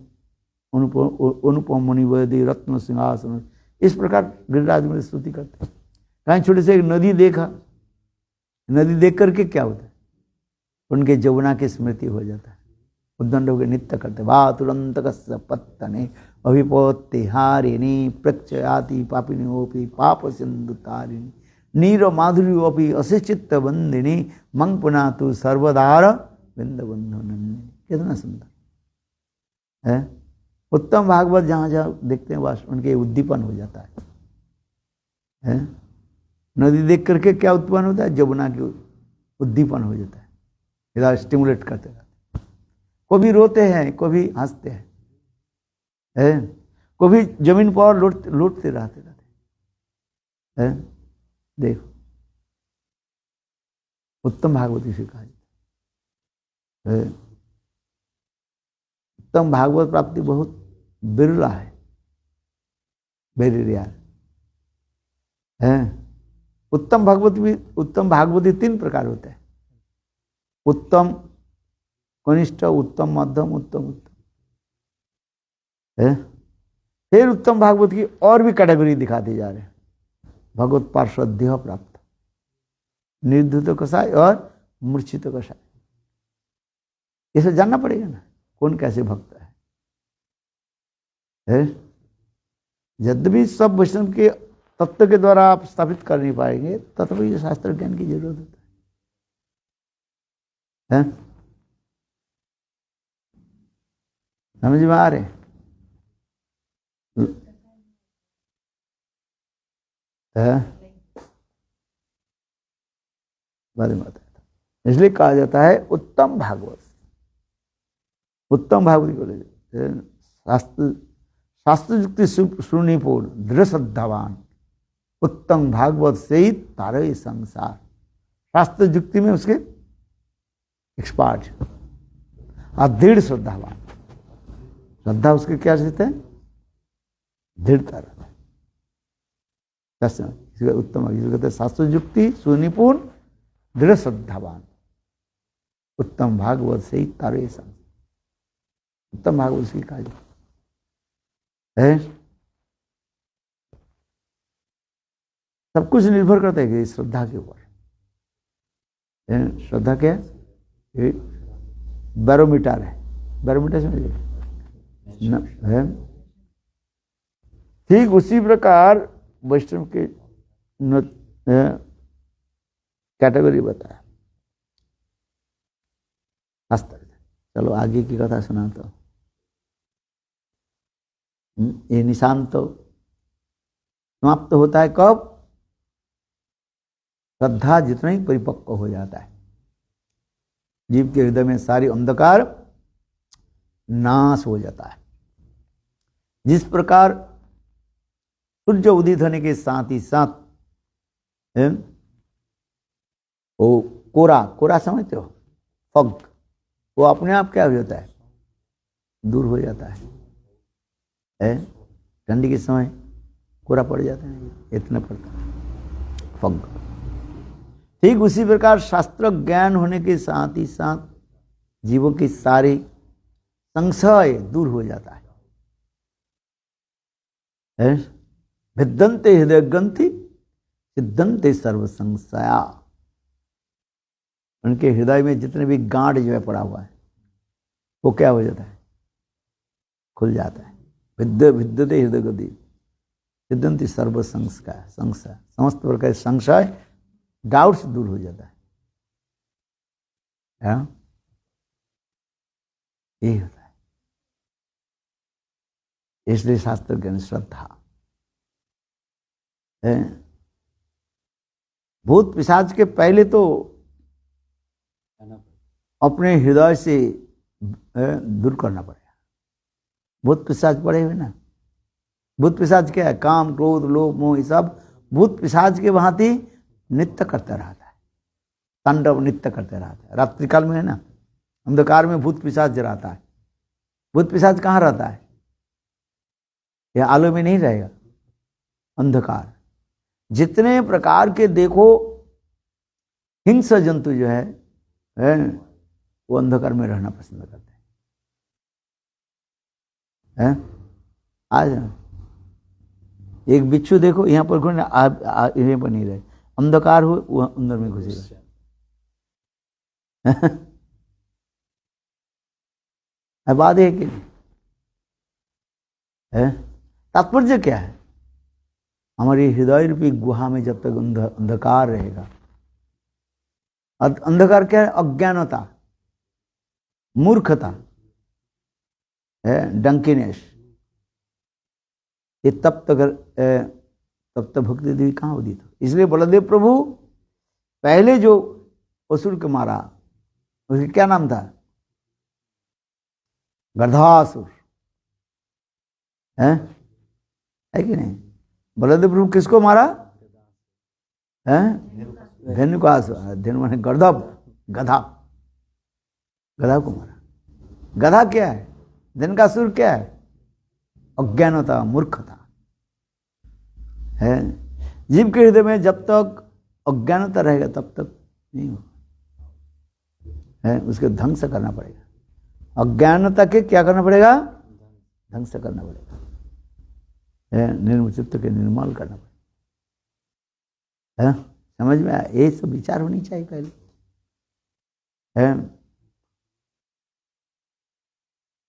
अनुपम मुनिवेदी रत्न सिंहासन, इस प्रकार गिरिराज में स्तुति करते हैं। कहीं छोटे से एक नदी देखा, नदी देख करके क्या होता है, उनके जमुना की स्मृति हो जाता है। उद्दंड के नित्य करते वा तुरंत पत्तने अभिपोत्ति हारिणी प्रक्षयाति पापिनी ओपी पाप सिंधु तारिणी नीर माधुरी ओपी असिचित्त बंदिनी मंग पुना तु सर्वदार बिंद बंधु नंदिनी। कितना सुंदर है। उत्तम भागवत जहाँ जहाँ देखते हैं बस उनके उद्दीपन हो जाता है। नदी देख करके क्या उत्पन्न होता है, जमुना की उद्दीपन हो जाता है, इधर स्टिमुलेट करते रहते। कभी रोते हैं, कभी हंसते हैं, कभी जमीन पर लौटते रहते हैं। देखो उत्तम भागवती से कहा जाता है। उत्तम भागवत प्राप्ति बहुत बिरला है, वेरी रेयर है। उत्तम भागवती 3 प्रकार होते हैं, उत्तम कनिष्ठ, उत्तम मध्यम, उत्तम उत्तम है। फिर उत्तम भागवत की और भी कैटेगरी दिखाते जा रहे हैं। भगवत पार्षद्य प्राप्त, निर्धुत कषाय और मूर्छित कषाय। ये सब जानना पड़ेगा ना, कौन कैसे भक्त है। यद्यपि सब वैष्णव के तत्व के द्वारा आप स्थापित कर नहीं पाएंगे, तत्व शास्त्र ज्ञान की जरूरत होता है। समझ में आ रहे बारे में बताया था। इसलिए कहा जाता है उत्तम भागवत। उत्तम भागवत को ले शास्त्र युक्ति सुनिपुण दृढ़ श्रद्धावान उत्तम भागवत से ही तारे संसार। शास्त्र युक्ति में उसके एक्सपर्ट और दृढ़ श्रद्धावान। श्रद्धा उसके क्या रहते हैं, दृढ़ता रहता है। उत्तम कहते हैं शास्त्र युक्ति सुनिपुण दृढ़ श्रद्धावान उत्तम भागवत से ही तारे संसार। उत्तम भागवत से कहा जाता है। सब कुछ निर्भर करता है कि श्रद्धा के ऊपर। श्रद्धा क्या है, बैरोमीटर है। बैरोमीटर समझिए। ठीक उसी प्रकार वैष्णव के कैटेगरी बताया शास्त्र। चलो आगे की कथा सुनाता हूं। ये निशांत समाप्त होता है कब, श्रद्धा जितना ही परिपक्व हो जाता है, जीव के हृदय में सारी अंधकार नाश हो जाता है। जिस प्रकार सूर्य उदित होने के साथ ही साथ वो कोरा समझते हो, फग, वो अपने आप क्या हो जाता है, दूर हो जाता है। ठंडी के समय कोरा पड़ जाता है, इतना पड़ता है फग। ठीक उसी प्रकार शास्त्र ज्ञान होने के साथ ही साथ जीवों की सारी संशय दूर हो जाता है। भिद्यन्ते हृदय ग्रंथि सिद्धन्ते सर्व संशया। उनके हृदय में जितने भी गांठ जो है पड़ा हुआ है वो क्या हो जाता है, खुल जाता है। विद्यते हृदय गति सिद्धंति सर्व संशय, समस्त प्रकार संशय डाउट्स दूर हो जाता है। यही होता है। इसलिए शास्त्र ज्ञान श्रद्धा है। भूत पिशाच के पहले तो अपने हृदय से दूर करना पड़ेगा। भूत पिशाच पड़े हुए ना, भूत पिशाच क्या है, काम क्रोध लोभ मोह, ये सब भूत पिशाच के भांति नित्य करता रहता है, तांडव नित्य करते रहता है। रात्रि काल में है ना, अंधकार में भूत पिशाच रहता है। भूत पिशाच कहाँ रहता है, यह आलो में नहीं रहेगा, अंधकार। जितने प्रकार के देखो हिंस जंतु जो है वो अंधकार में रहना पसंद करते हैं। आज एक बिच्छू देखो यहाँ पर घूमने, यहीं पर नहीं रहे, अंधकार हो वो अंदर में घुसेगा। बात है कि तात्पर्य क्या है, हमारी हृदय रूपी गुहा में जब तक अंधकार रहेगा, अंधकार क्या है, अज्ञानता, मूर्खता है, डंकीनेस, ये तब तक भक्ति देवी कहाँ होती। तो इसलिए बलदेव प्रभु पहले जो असुर को मारा उसका क्या नाम था, गर्धासुर है कि नहीं। बलदेव प्रभु किसको मारा है, धेनु को, धेनु माने गर्दभ, गधा, गधा को मारा। गधा क्या है, धेनु का सुर क्या है, अज्ञानता, मूर्खता है। जीव के हृदय में जब तक अज्ञानता रहेगा तब तक नहीं होगा, है उसके ढंग से करना पड़ेगा। अज्ञानता के क्या करना पड़ेगा, ढंग से करना पड़ेगा, निर्मल चित्त के निर्मल करना पड़ेगा। समझ में आया, ये सब विचार होनी चाहिए पहले।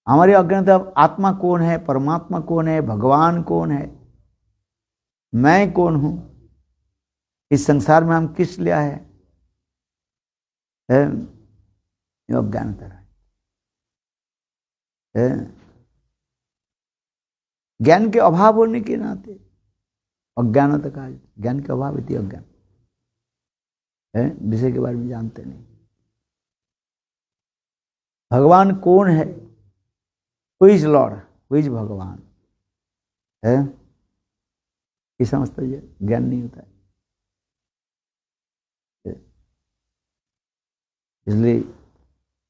हमारी अज्ञानता, आत्मा कौन है, परमात्मा कौन है, भगवान कौन है, मैं कौन हूं, इस संसार में हम किस लिए आए हैं, ये अज्ञानता है। ज्ञान के अभाव होने के नाते अज्ञानता का, ज्ञान के अभाव इति अज्ञान है, विषय के बारे में जानते नहीं। भगवान कौन है, who is Lord, who is भगवान है, ये समझता है, ज्ञान नहीं होता है। इसलिए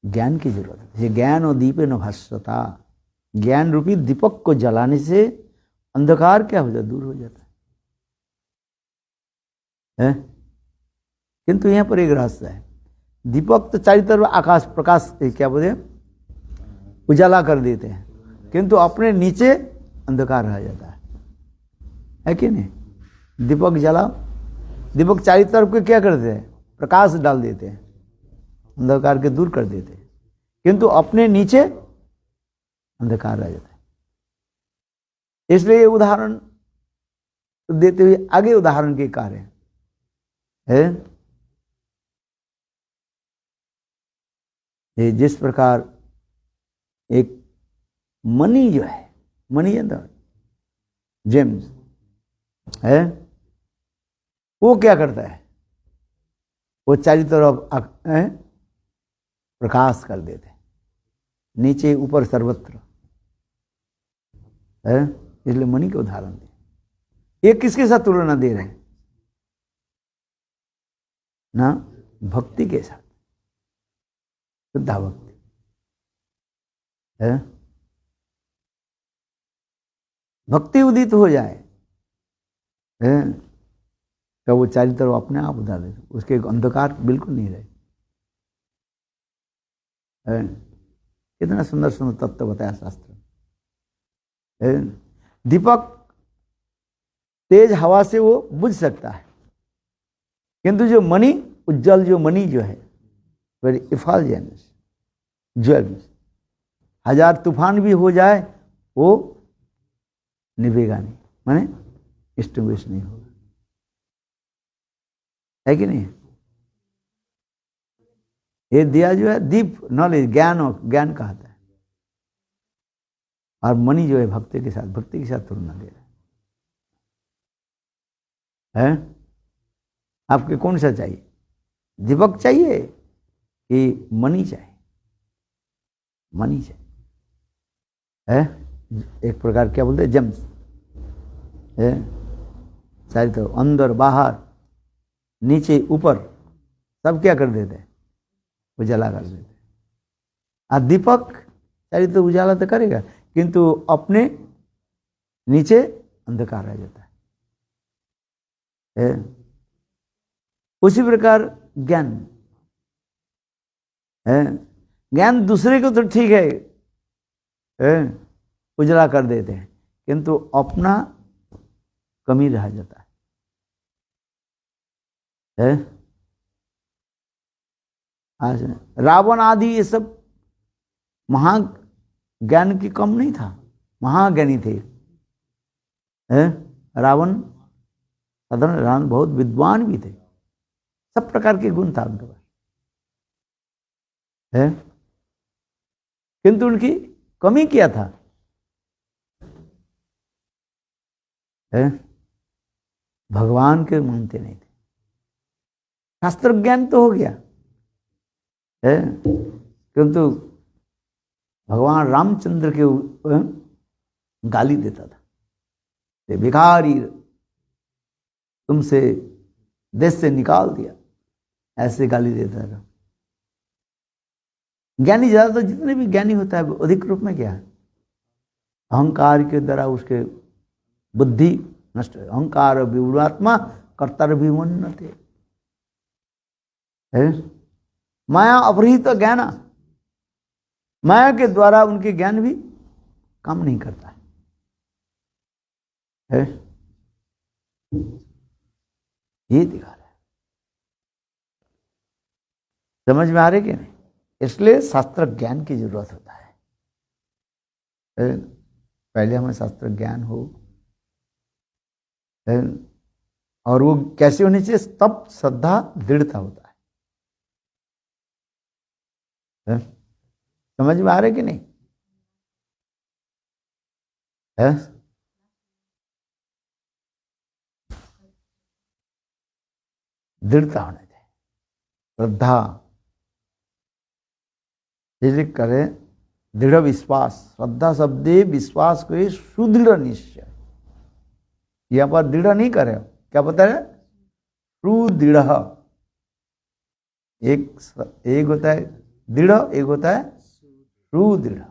ज्ञान की जरूरत है। ये ज्ञान और दीपे न भास्वता, ज्ञान रूपी दीपक को जलाने से अंधकार क्या हो जाता, दूर हो जाता है। किंतु यहाँ पर एक रहस्य है, दीपक तो चारों तरफ आकाश प्रकाश क्या बोलते हैं, उजाला कर देते हैं, किंतु अपने नीचे अंधकार रह जाता है कि नहीं। दीपक जलाओ, दीपक चारों तरफ के क्या करते हैं, प्रकाश डाल देते हैं, अंधकार के दूर कर देते हैं, किंतु अपने नीचे अंधकार रह जाता है। इसलिए ये उदाहरण देते हुए आगे उदाहरण के कार्य है। ये जिस प्रकार एक मनी जो है, मनी अंदर जेम्स है, वो क्या करता है, वो चारों तरफ प्रकाश कर देते हैं, नीचे ऊपर सर्वत्र है। इसलिए मणि के उदाहरण दे। ये किसके साथ तुलना दे रहे हैं ना, भक्ति के साथ, शुद्धा भक्ति है। भक्ति उदित हो जाए तो वो चारों तरफ अपने आप उधार दे, उसके अंधकार बिल्कुल नहीं रहे। कितना सुंदर सुंदर तत्व बताया शास्त्र। दीपक तेज हवा से वो बुझ सकता है, किंतु जो मणि, उज्जवल जो मणि जो है वेरी इफाल्जेंस ज्वेल्स। 1000 तूफान भी हो जाए वो निभेगा नहीं, माने एक्सटिंग्विश नहीं होगा, है कि नहीं? ये दिया जो है दीप नॉलेज, ज्ञान, और ज्ञान कहता है। और मणि जो है भक्ति के साथ तुलना दे रहा है। आपके कौन सा चाहिए? दीपक चाहिए कि मणि चाहिए? मणि चाहिए है, एक प्रकार क्या बोलते हैं, जेम्स है। सारी तो अंदर बाहर नीचे ऊपर सब क्या कर देते हैं? उजाला कर देते हैं। और दीपक सारी तो उजाला तो करेगा, किंतु अपने नीचे अंधकार रह जाता है। उसी प्रकार ज्ञान है, ज्ञान दूसरे को तो ठीक है उजला कर देते हैं, किंतु अपना कमी रह जाता है। आज रावण आदि ये सब महाज्ञान की कम नहीं था, महाज्ञानी थे। रावण साधारण, रावण बहुत विद्वान भी थे, सब प्रकार के गुण था उनके पास है, किंतु उनकी कमी क्या था? भगवान के मानते नहीं थे। शास्त्र ज्ञान तो हो गया है, किंतु भगवान रामचंद्र के गाली देता था, ये भिखारी, तुमसे देश से निकाल दिया, ऐसे गाली देता था। ज्ञानी ज्यादातर जितने भी ज्ञानी होता है अधिक रूप में क्या है? अहंकार के द्वारा उसके बुद्धि नष्ट, अहंकार विवुरात्मा कर्तर विमन्नते, माया अपहृत ज्ञान, माया के द्वारा उनके ज्ञान भी काम नहीं करता है। ये दिखा रहा है, समझ में आ रही कि नहीं? इसलिए शास्त्र ज्ञान की जरूरत होता है। पहले हमें शास्त्र ज्ञान हो, और वो कैसे होनी चाहिए? तब श्रद्धा दृढ़ता होता है। समझ में आ रहा है कि नहीं? दृढ़ता होना चाहिए, श्रद्धा जैसे करे, दृढ़ विश्वास। श्रद्धा शब्दे विश्वास को सुदृढ़ निश्चय, यहां पर दृढ़ नहीं करे, क्या पता है? सुदृढ़। एक होता है दृढ़, एक होता है सुदृढ़।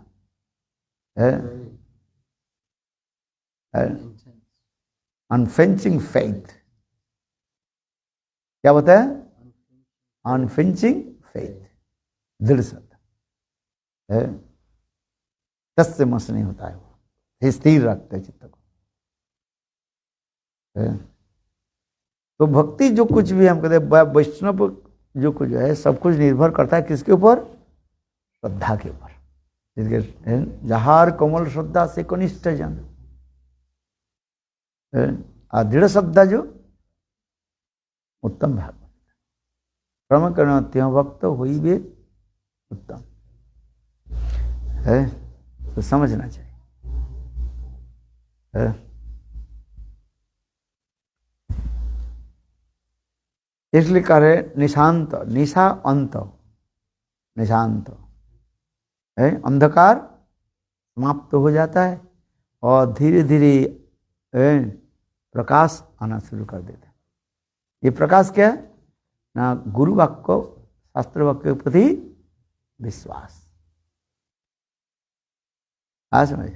अनफेंचिंग फेथ, क्या होता है? अनफेंचिंग फेथ, दृढ़ श्रद्धा है, तस से मस नहीं होता है, वो स्थिर रखते है चित्त को। तो भक्ति जो कुछ भी हम कहते हैं, वैष्णव जो कुछ है, सब कुछ निर्भर करता है किसके ऊपर? श्रद्धा के ऊपर। जिसके जहार कोमल श्रद्धा से कनिष्ठ जन, दृढ़ श्रद्धा जो उत्तम भाग, क्रम कर्ण त्यों भक्त हुई वे उत्तम है। तो समझना चाहिए है? इसलिए कह रहे निशांत, निशा अंत, निशांत है, अंधकार समाप्त हो जाता है और धीरे धीरे प्रकाश आना शुरू कर देता है। ये प्रकाश क्या है? ना गुरु वाक्य, शास्त्र वाक्य के प्रति विश्वास। आज समझ,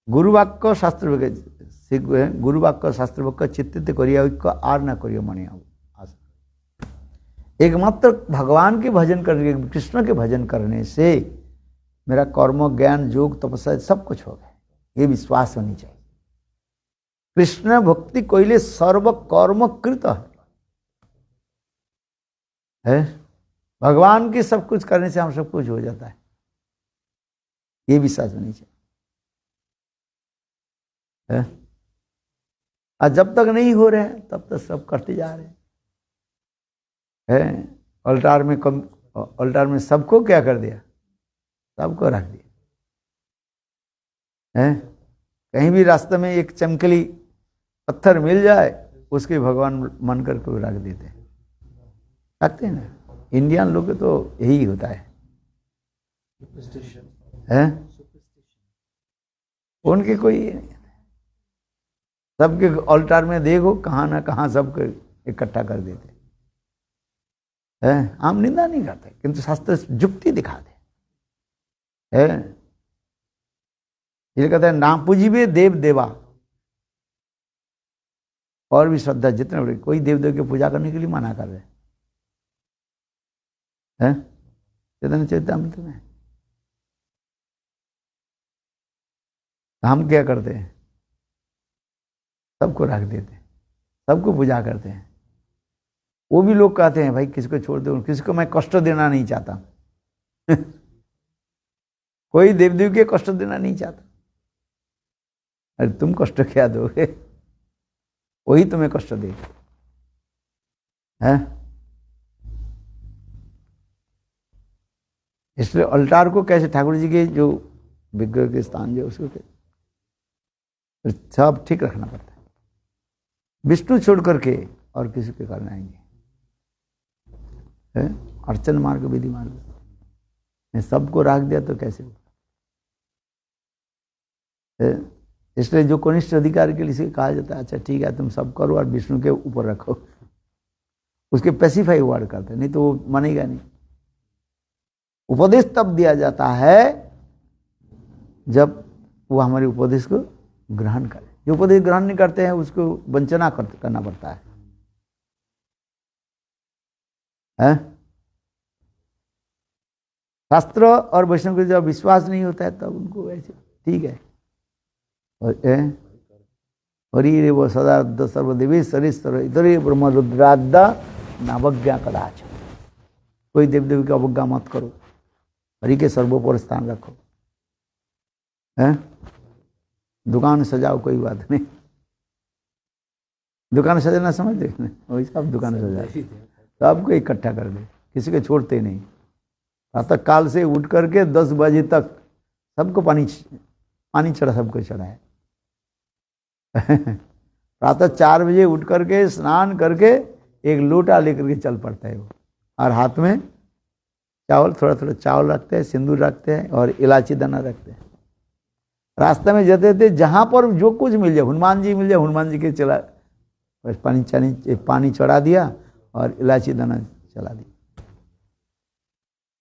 गुरु वाक्य शास्त्र वाक्य, गुरु वाक्य शास्त्र वाक्य चित्तित करिया आर ना करियो मणि। एकमात्र भगवान के भजन करने, कृष्ण के भजन करने से मेरा कर्म, ज्ञान, योग, तपस्या सब कुछ हो गया, ये विश्वास होनी चाहिए। कृष्ण भक्ति कोइले सर्व कर्म कृत है, है। भगवान की सब कुछ करने से हम सब कुछ हो जाता है, ये विश्वास होनी चाहिए है? और जब तक नहीं हो रहे हैं तब तक सब करते जा रहे हैं। अल्टार में सबको क्या कर दिया, सबको रख दिया है। कहीं भी रास्ते में एक चमकीली पत्थर मिल जाए उसके भगवान मन करके रख देते हैं, रखते हैं ना। इंडियन लोग तो यही होता है? उनके कोई नहीं, सबके अल्टार में देखो कहाँ ना कहाँ सबको इकट्ठा कर देते हैं। हम निंदा नहीं करते किंतु शास्त्र जुक्ति दिखाते हैं। ये कहते हैं ना पूजिबे देव देवा, और भी श्रद्धा जितने बड़े, कोई देव देव की पूजा करने के लिए मना कर रहे हैं चैतन्य चैतन्य में। हम क्या करते हैं, सबको रख देते हैं, सबको पूजा करते हैं। वो भी लोग कहते हैं भाई किसी को छोड़ दो, किसी को मैं कष्ट देना नहीं चाहता कोई देवदेव के कष्ट देना नहीं चाहता। अरे तुम कष्ट क्या दोगे, वही तुम्हें कष्ट देगा है। इसलिए अल्टार को कैसे, ठाकुर जी के जो विग्रह के स्थान जो उसको सब ठीक रखना पड़ता है। विष्णु छोड़ करके और किसी के करना आएंगे अर्चन मार्ग विधि मार्ग, सबको रख दिया तो कैसे होगा। इसलिए जो कनिष्ठ अधिकारी के लिए कहा जाता है अच्छा ठीक है तुम सब करो और विष्णु के ऊपर रखो, उसके स्पेसिफाई वर्ड करते, नहीं तो वो मानेगा नहीं। उपदेश तब दिया जाता है जब वो हमारे उपदेश को ग्रहण करे। जो उपदेश ग्रहण नहीं करते हैं उसको वंचना करना पड़ता है। शास्त्र और वैष्णव को जब विश्वास नहीं होता है तब उनको ऐसे ठीक है। हरि रे वो सदा सर्वदेवी सरिस्तर इधर ब्रह्म रुद्राद्दा नावज्ञा कदाच, कोई देव देवी की अवज्ञा मत करो, हरि के सर्वोपर स्थान रखो। दुकान सजाओ कोई बात नहीं, दुकान सजाना समझ दे वही सब दुकान सजाओ, सबको इकट्ठा कर दे, किसी को छोड़ते नहीं। प्रातः काल से उठ करके 10 बजे तक सबको पानी चढ़ा, सबको चढ़ाए। प्रातः 4 बजे उठ करके स्नान करके एक लोटा लेकर के चल पड़ता है वो, और हाथ में चावल, थोड़ा थोड़ा चावल रखते हैं, सिंदूर रखते हैं और इलायची दाना रखते हैं। रास्ते में जाते थे जहां पर जो कुछ मिल जाए, हनुमान जी मिल जाए, हनुमान जी के चला पानी चढ़ा दिया और इलायची दाना चला दिया।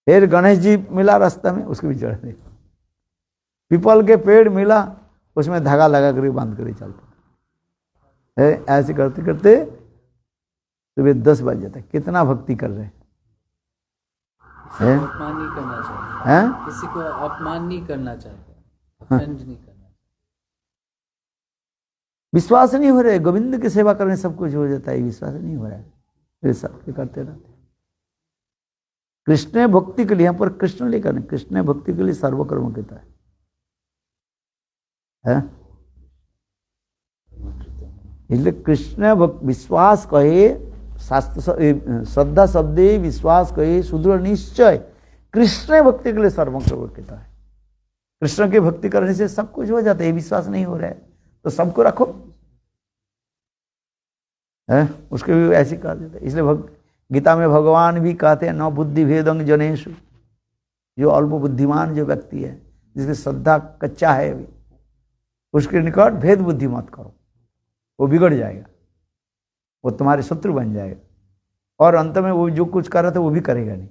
फिर गणेश जी मिला रास्ता में, उसको भी चढ़ा दिया। पीपल के पेड़ मिला, उसमें धागा लगा कर बांध कर चलता है। ऐसे करते करते सुबह 10 बज जाता है। कितना भक्ति कर रहे हैं। अपमान नहीं करना चाहिए, किसी को अपमान नहीं करना चाहिए, ऑफेंड नहीं करना। विश्वास नहीं हो रहा है, गोविंद की सेवा करने सब कुछ हो जाता है, विश्वास नहीं हो रहा है, फिर सब करते रहते। कृष्ण भक्ति के लिए, यहाँ पर कृष्ण लेकर नहीं, कृष्ण भक्ति के लिए सर्वकर्म कहता है। इसलिए कृष्ण विश्वास कहे, शास्त्र श्रद्धा शब्दे विश्वास कहे सुदृढ़ निश्चय, कृष्ण भक्ति के लिए सर्वकर्म कहता है। कृष्ण की भक्ति करने से सब कुछ हो जाता है। विश्वास नहीं हो रहा है तो सबको रखो, उसके भी ऐसे कहा जाता है। इसलिए गीता में भगवान भी कहते हैं न बुद्धि भेदं जनेषु, जो अल्प बुद्धिमान जो व्यक्ति है, जिसकी श्रद्धा कच्चा है अभी, उसके निकट भेद बुद्धि मत करो, वो बिगड़ जाएगा, वो तुम्हारे शत्रु बन जाएगा, और अंत में वो जो कुछ कर रहा था वो भी करेगा नहीं।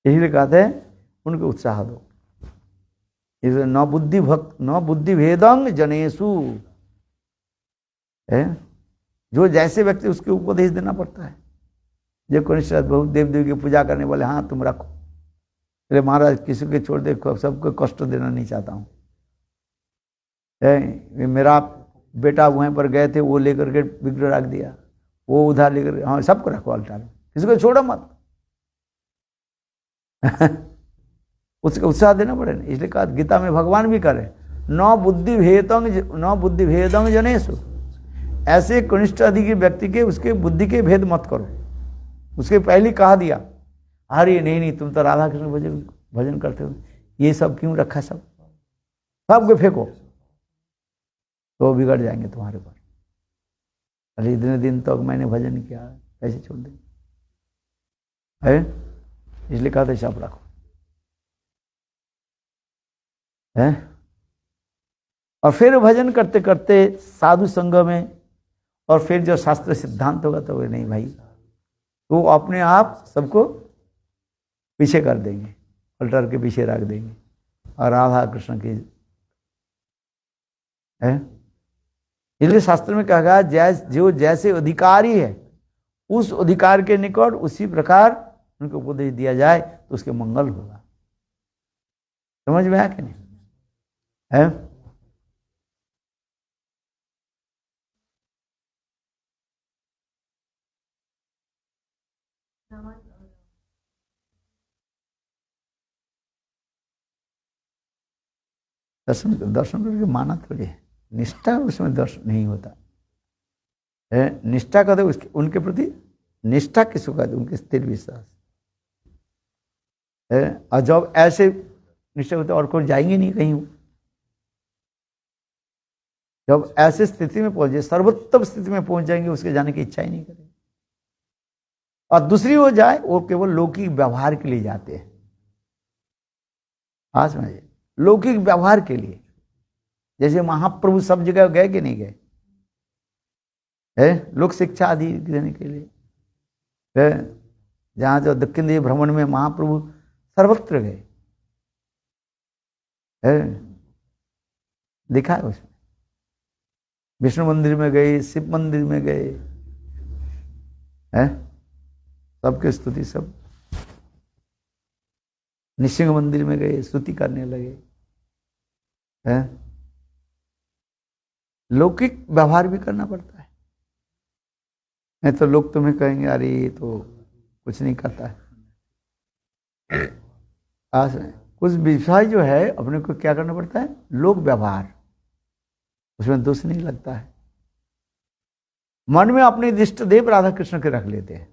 इसलिए कहते हैं उनको उत्साह दो। इसलिए न बुद्धि भेदं जनेषु, जो जैसे व्यक्ति उसके उपदेश देना पड़ता है। जो कनिष्ठ बहुत देव देवी की पूजा करने वाले, हाँ तुम रखो, अरे महाराज किसी के छोड़ दे, सबको कष्ट देना नहीं चाहता हूँ। मेरा बेटा वहीं पर गए थे, वो लेकर के विग्रह रख दिया, वो उधार लेकर, हाँ सबको रखो अल्टार में, किसी को छोड़ो मत। उसका उत्साह देना पड़ेगा। इसलिए कहा गीता में भगवान भी करे न बुद्धि भेदंग जनेषु, ऐसे कनिष्ठ अधिक व्यक्ति के उसके बुद्धि के भेद मत करो। उसके पहले कहा दिया, अरे नहीं तुम तो राधा कृष्ण भजन करते हो, ये सब क्यों रखा, सबको फेंको, तो बिगड़ जाएंगे तुम्हारे पर। अरे इतने दिन तक मैंने भजन किया, कैसे छोड़ देंगे? है इसलिए कहा था सब रखो है। और फिर भजन करते करते साधु संग में, और फिर जो शास्त्र सिद्धांत होगा तो वे नहीं भाई, तो अपने आप सबको पीछे कर देंगे, अल्टर के पीछे रख देंगे, और राधा कृष्ण की है। इसलिए शास्त्र में कहा गया जो जैसे अधिकारी है उस अधिकार के निकट उसी प्रकार उनको उपदेश दिया जाए तो उसके मंगल होगा। समझ में आया कि नहीं है? दर्शन करके माना थोड़ी है, निष्ठा उसमें दर्शन नहीं होता है। निष्ठा कहते उसके उनके प्रति निष्ठा किसको कहते? उनके स्थिर विश्वास है। और जब ऐसे निष्ठा होते और कोई जाएंगे नहीं कहीं। जब ऐसे स्थिति में पहुंचे, सर्वोत्तम स्थिति में पहुंच जाएंगे, उसके जाने की इच्छा ही नहीं करेंगे। और दूसरी ओर जाए वो केवल लौकिक व्यवहार के लिए जाते हैं। आज समझिए, लौकिक व्यवहार के लिए, जैसे महाप्रभु सब जगह गए कि नहीं गए है, लोक शिक्षा आदि देने के लिए है। जहां जो दक्षिण देव भ्रमण में महाप्रभु सर्वत्र गए है, दिखा है उसमें। विष्णु मंदिर में गए, शिव मंदिर में गए है, सबके स्तुति, सब निसिंह मंदिर में गए, स्तुति करने लगे है। लौकिक व्यवहार भी करना पड़ता है, नहीं तो लोग तुम्हें कहेंगे अरे ये तो कुछ नहीं करता है। आज कुछ विषय जो है अपने को क्या करना पड़ता है, लोक व्यवहार, उसमें दोष नहीं लगता है। मन में अपने इष्ट देव राधा कृष्ण के रख लेते हैं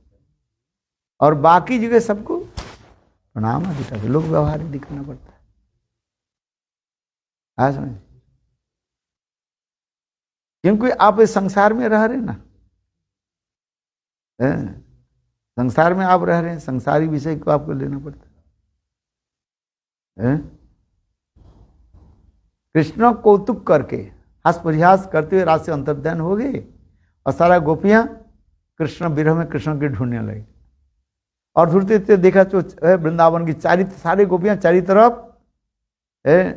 और बाकी जगह सबको प्रणाम आदि करते, लोक व्यवहार दिखाना पड़ता है। आज समझ, क्योंकि आप इस संसार में रह रहे हैं ना, संसार में आप रह रहे हैं, संसारी विषय को आपको लेना पड़ता है। कृष्ण कौतुक करके हंस परिहास करते हुए रात से अंतर्ध्यान हो गए और सारा गोपियां कृष्ण विरह में कृष्ण के ढूंढने लगे। और ढूंढते देखा तो वृंदावन की सारी गोपियां चारी तरफ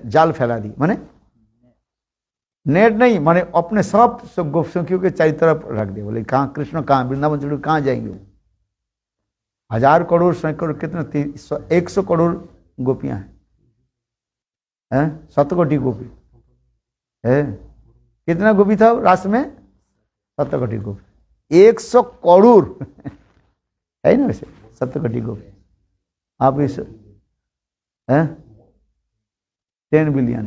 जाल फैला दी, माने नेट नहीं, माने अपने सब गोपियों के चारी तरफ रख दे। बोले कहाँ कृष्ण, कहाँ वृंदावन छोड़ कहाँ जाएंगे वो? 1000 करोड़ सैकड़ों कितने 100 करोड़ गोपियां हैं, 7 कोटि गोपी है। कितना गोपी था रास में? 7 कोटि गोपी, 100 करोड़ है ना, वैसे 7 कोटि गोपी। आप इस 10 बिलियन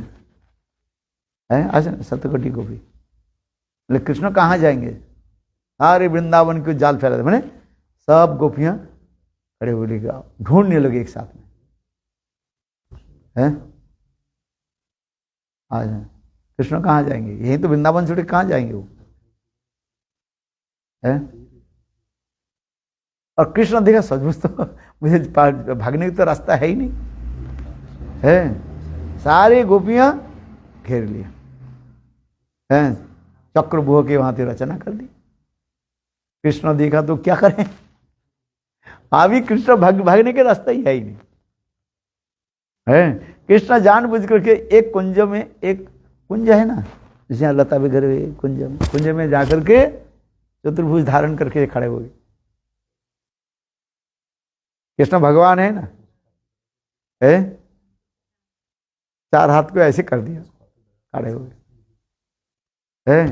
है, आज 7 कोटि गोपी। बोले कृष्ण कहाँ जाएंगे? सारे वृंदावन को जाल फैला दे, मैंने सब गोपियां खड़े हो गए, ढूंढने लगे एक साथ में है। आज कृष्ण कहाँ जाएंगे? यही तो वृंदावन छोड़ कहाँ जाएंगे वो है। और कृष्ण देखा सचमुच तो मुझे भागने का तो रास्ता है ही नहीं है। सारे गोपियां घेर लिया है, चक्रव्यूह के वहां से रचना कर दी। कृष्ण देखा तो क्या करें, अभी कृष्ण भागने के रास्ता ही है ही नहीं है। कृष्ण जानबूझ करके एक कुंज में, एक कुंज है ना जैसे लता वगैरह हुए, कुंज में जाकर के चतुर्भुज धारण करके खड़े हो गए। कृष्ण भगवान है ना है, 4 हाथ को ऐसे कर दिया, खड़े हो गए है।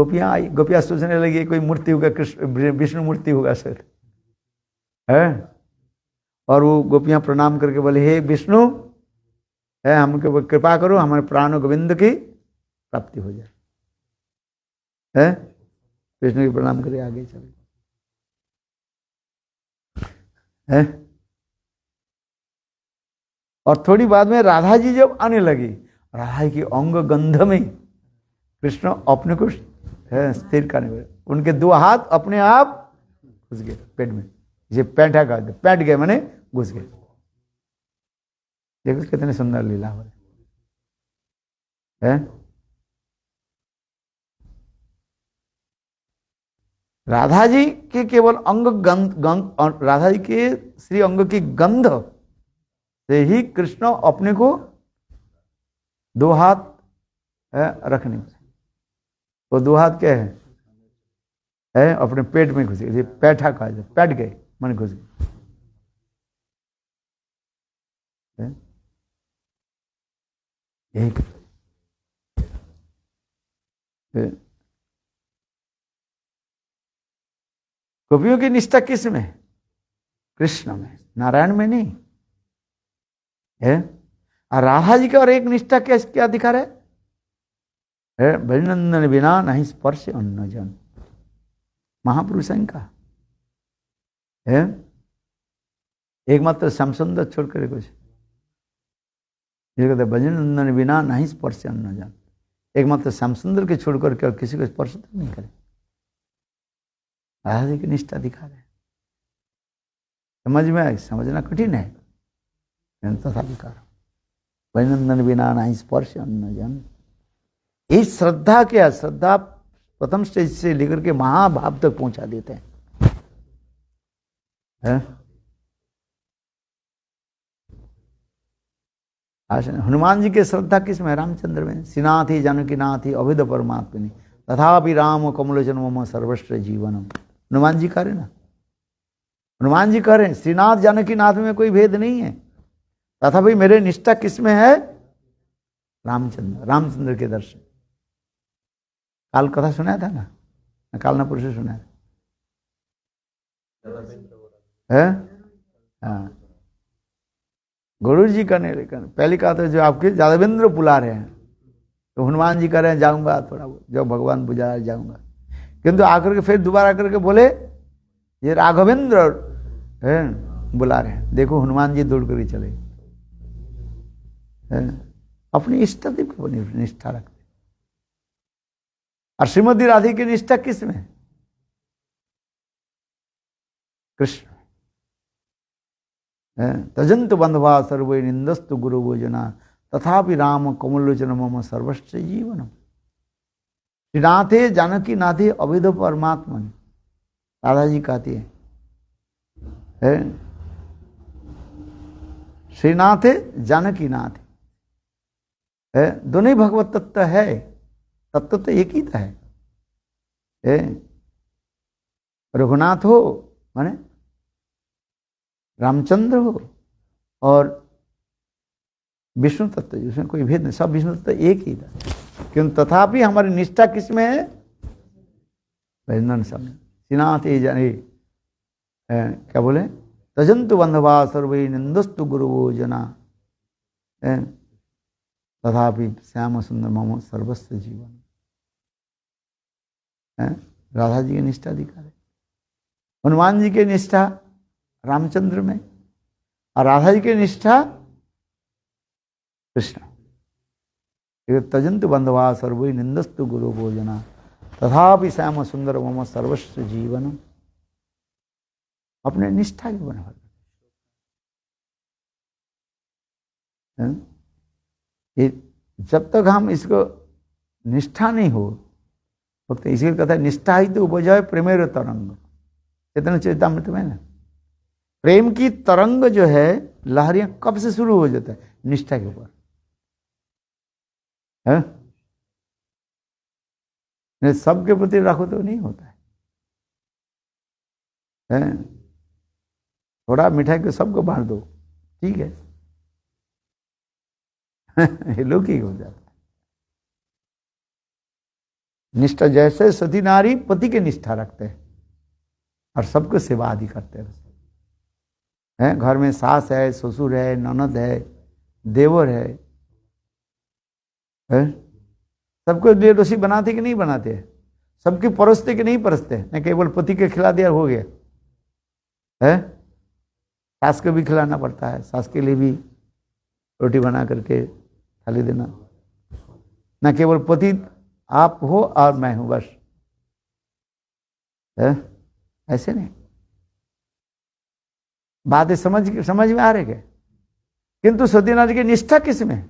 गोपियां आई, गोपियां सोचने लगी कोई मूर्ति होगा, कृष्ण विष्णु मूर्ति होगा सर है। और वो गोपियां प्रणाम करके बोले हे विष्णु है, हमको कृपा करो, हमारे प्राण गोविंद की प्राप्ति हो जाए है। विष्णु की प्रणाम करे आगे चले है। और थोड़ी बाद में राधा जी जब आने लगी, राधा जी की अंग गंध में कृष्ण अपने को स्थिर करने लगे, उनके दो हाथ अपने आप घुस गए पेट में, ये पैंठा का पैंट गए माने घुस गए। देखो कितने सुंदर लीला हो है। राधा जी के केवल अंग गंध और राधा जी के श्री अंग की गंध से ही कृष्ण अपने को दो हाथ रखने, वो दो हाथ क्या है अपने पेट में घुस गए, पैठा का पैट गए मन घुस गए। एक गोपियों की निष्ठा किस में? कृष्ण में, नारायण में नहीं है। और राधा जी का और एक निष्ठा क्या दिखा रहे है, भजनंदन बिना नहीं स्पर्श अन्न जन, महापुरुष का है। एकमात्र श्यामसुंदर छोड़कर कुछ ये कहते भजनंदन बिना नहीं स्पर्श अन्न जन, एकमात्र श्यामसुंदर के छोड़कर के और किसी को स्पर्श तो नहीं करे। राधा जी की निष्ठा दिखा रहे, समझ में आए, समझना कठिन है तथा विकार। भजनंदन बिना नहीं स्पर्श अन्न जन, ये श्रद्धा क्या, श्रद्धा प्रथम स्टेज से लेकर के महाभाव तक पहुंचा देते हैं है? हनुमान जी के श्रद्धा किस में? रामचंद्र में। श्रीनाथी जानकी नाथी अभिद परमात्मनि तथापि राम कमलोचन मम सर्वस्व जीवनम। हनुमान जी कह रहे ना, हनुमान जी कह रहे हैं श्रीनाथ जानकी नाथ में कोई भेद नहीं है, तथापि मेरे निष्ठा किस में है? रामचंद्र, रामचंद्र के दर्शन। काल कथा सुनाया था ना, काल ना पुरुष सुनाया है? हाँ, गुरु जी करने लेकिन पहले कहा था जो आपके जादवेंद्र बुला रहे हैं, तो हनुमान जी कह रहे हैं जाऊंगा थोड़ा, जब भगवान बुझा जाऊंगा, किंतु आकर के फिर दोबारा करके बोले ये राघवेंद्र है बुला रहे हैं। देखो हनुमान जी दौड़ कर चले, अपनी इष्ट देव को निष्ठा रखते। और श्रीमती राधे की निष्ठा किस में? कृष्ण। तजंत बंधवा सर्वे निंदस्तु गुरु भोजना तथापि राम कमलोचन मम सर्वस्व जीवनम। श्रीनाथे जानकी नाथे अभिध परमात्मन, राधा जी कहती है श्रीनाथे जानकी नाथ है, दोनों ही भगवत तत्व है, तत्व तो एक ही है। रघुनाथ हो माने रामचंद्र हो, और विष्णु तत्व जिसमें कोई भेद नहीं, सब विष्णु तत्व एक ही था, किंतु तथापि हमारी निष्ठा किसमें है? भजन समय। श्रीनाथ ये जाने क्या बोले, तजंतु बंधवा सर्वे निंदस्तु गुरुवो जना तथापि श्याम सुंदर मम सर्वस्व जीवन। राधा जी की निष्ठा दिखा रहे, हनुमान जी की निष्ठा रामचंद्र में, और राधा जी की निष्ठा कृष्ण। तजंतु बंधवा सर्वे निंदस्तु गुरु भोजना तथापि श्याम सुंदर मम सर्वस्व जीवन। अपने निष्ठा के बना, ये जब तक हम इसको निष्ठा नहीं हो, तो इसी कहता है निष्ठा ही तो उपजय प्रेमेर तरंग। चैतन्य चरितामृत में ना, प्रेम की तरंग जो है लहरियां कब से शुरू हो जाता है? निष्ठा के ऊपर है। सबके प्रति रखो तो नहीं होता है? थोड़ा मिठाई को सबको बांट दो, ठीक है ये लौकिक हो जाता निष्ठा जैसे सती नारी पति के निष्ठा रखते हैं और सबको सेवा आदि करते हैं। घर में सास है, ससुर है, ननद है, देवर है, सबको लिए रोटी बनाते कि नहीं बनाते? सबके परोसते कि नहीं परोसते? नहीं केवल पति के खिला दिया हो गया है? सास को भी खिलाना पड़ता है, सास के लिए भी रोटी बना करके थाली देना। न केवल पति आप हो और मैं हूं बस, है? ऐसे नहीं। बातें समझ में आ रही है? किंतु सती नारी की निष्ठा किस में?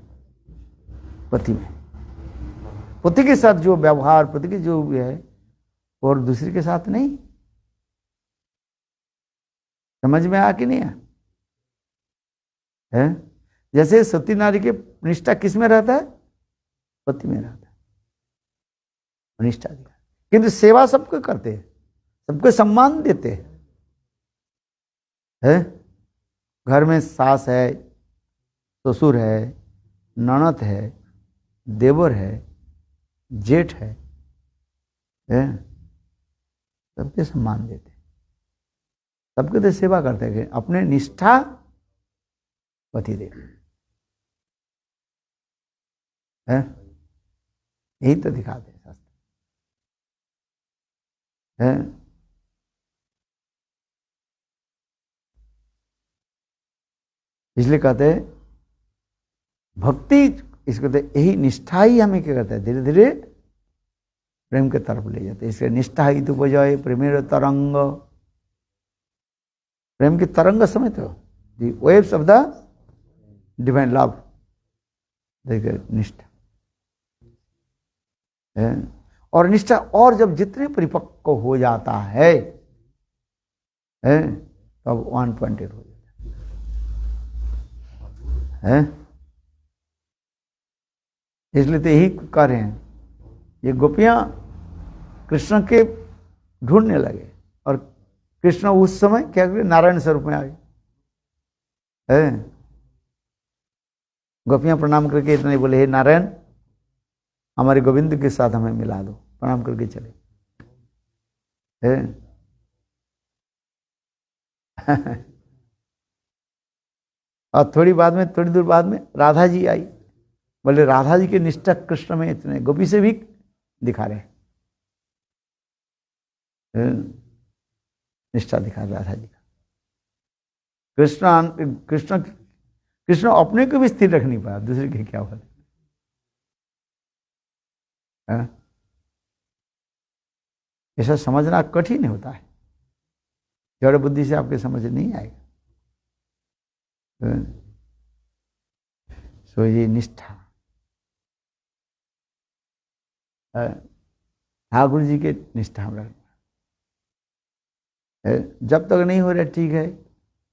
पति में। पति के साथ जो व्यवहार, पति के जो है, और दूसरे के साथ नहीं। समझ में आ कि नहीं है? जैसे सती नारी के निष्ठा किस में रहता है? पति में रहता है निष्ठा दिया। किंतु सेवा सबको करते हैं, सबको सम्मान देते हैं। घर में सास है, ससुर है, ननद है, देवर है, जेठ है, सबके सम्मान देते, सबके तो सेवा करते हैं। अपने निष्ठा पति देव है, यही तो दिखाते हैं शास्त्र है। इसलिए कहते हैं भक्ति, इसको कहते यही निष्ठा ही हमें क्या करता है, धीरे धीरे प्रेम के तरफ ले जाते हैं। इसलिए निष्ठा ही तो बजाय प्रेमेर तरंग, प्रेम की तरंग समझते हो, दी waves of the divine love. देखिए निष्ठा है, और निष्ठा और जब जितने परिपक्व हो जाता है तब 1.8 हो जाता है। इसलिए तो यही कह रहे हैं, ये गोपियां कृष्ण के ढूंढने लगे और कृष्ण उस समय क्या करे, नारायण स्वरूप में आ गए। गोपियां प्रणाम करके इतना ही बोले, हे नारायण हमारे गोविंद के साथ हमें मिला दो, प्रणाम करके चले। और थोड़ी दूर बाद में राधा जी आई। बोले राधा जी के निष्ठा कृष्ण में इतने, गोपी से भी दिखा रहे निष्ठा दिखा राधा जी का। कृष्ण अपने को भी स्थिर रख नहीं पाया, दूसरे के क्या बात है? ऐसा समझना कठिन होता है, जड़ बुद्धि से आपके समझ नहीं आएगा। सो ये निष्ठा ठाकुर जी के निष्ठा हम रखना। जब तक नहीं हो रहा ठीक है,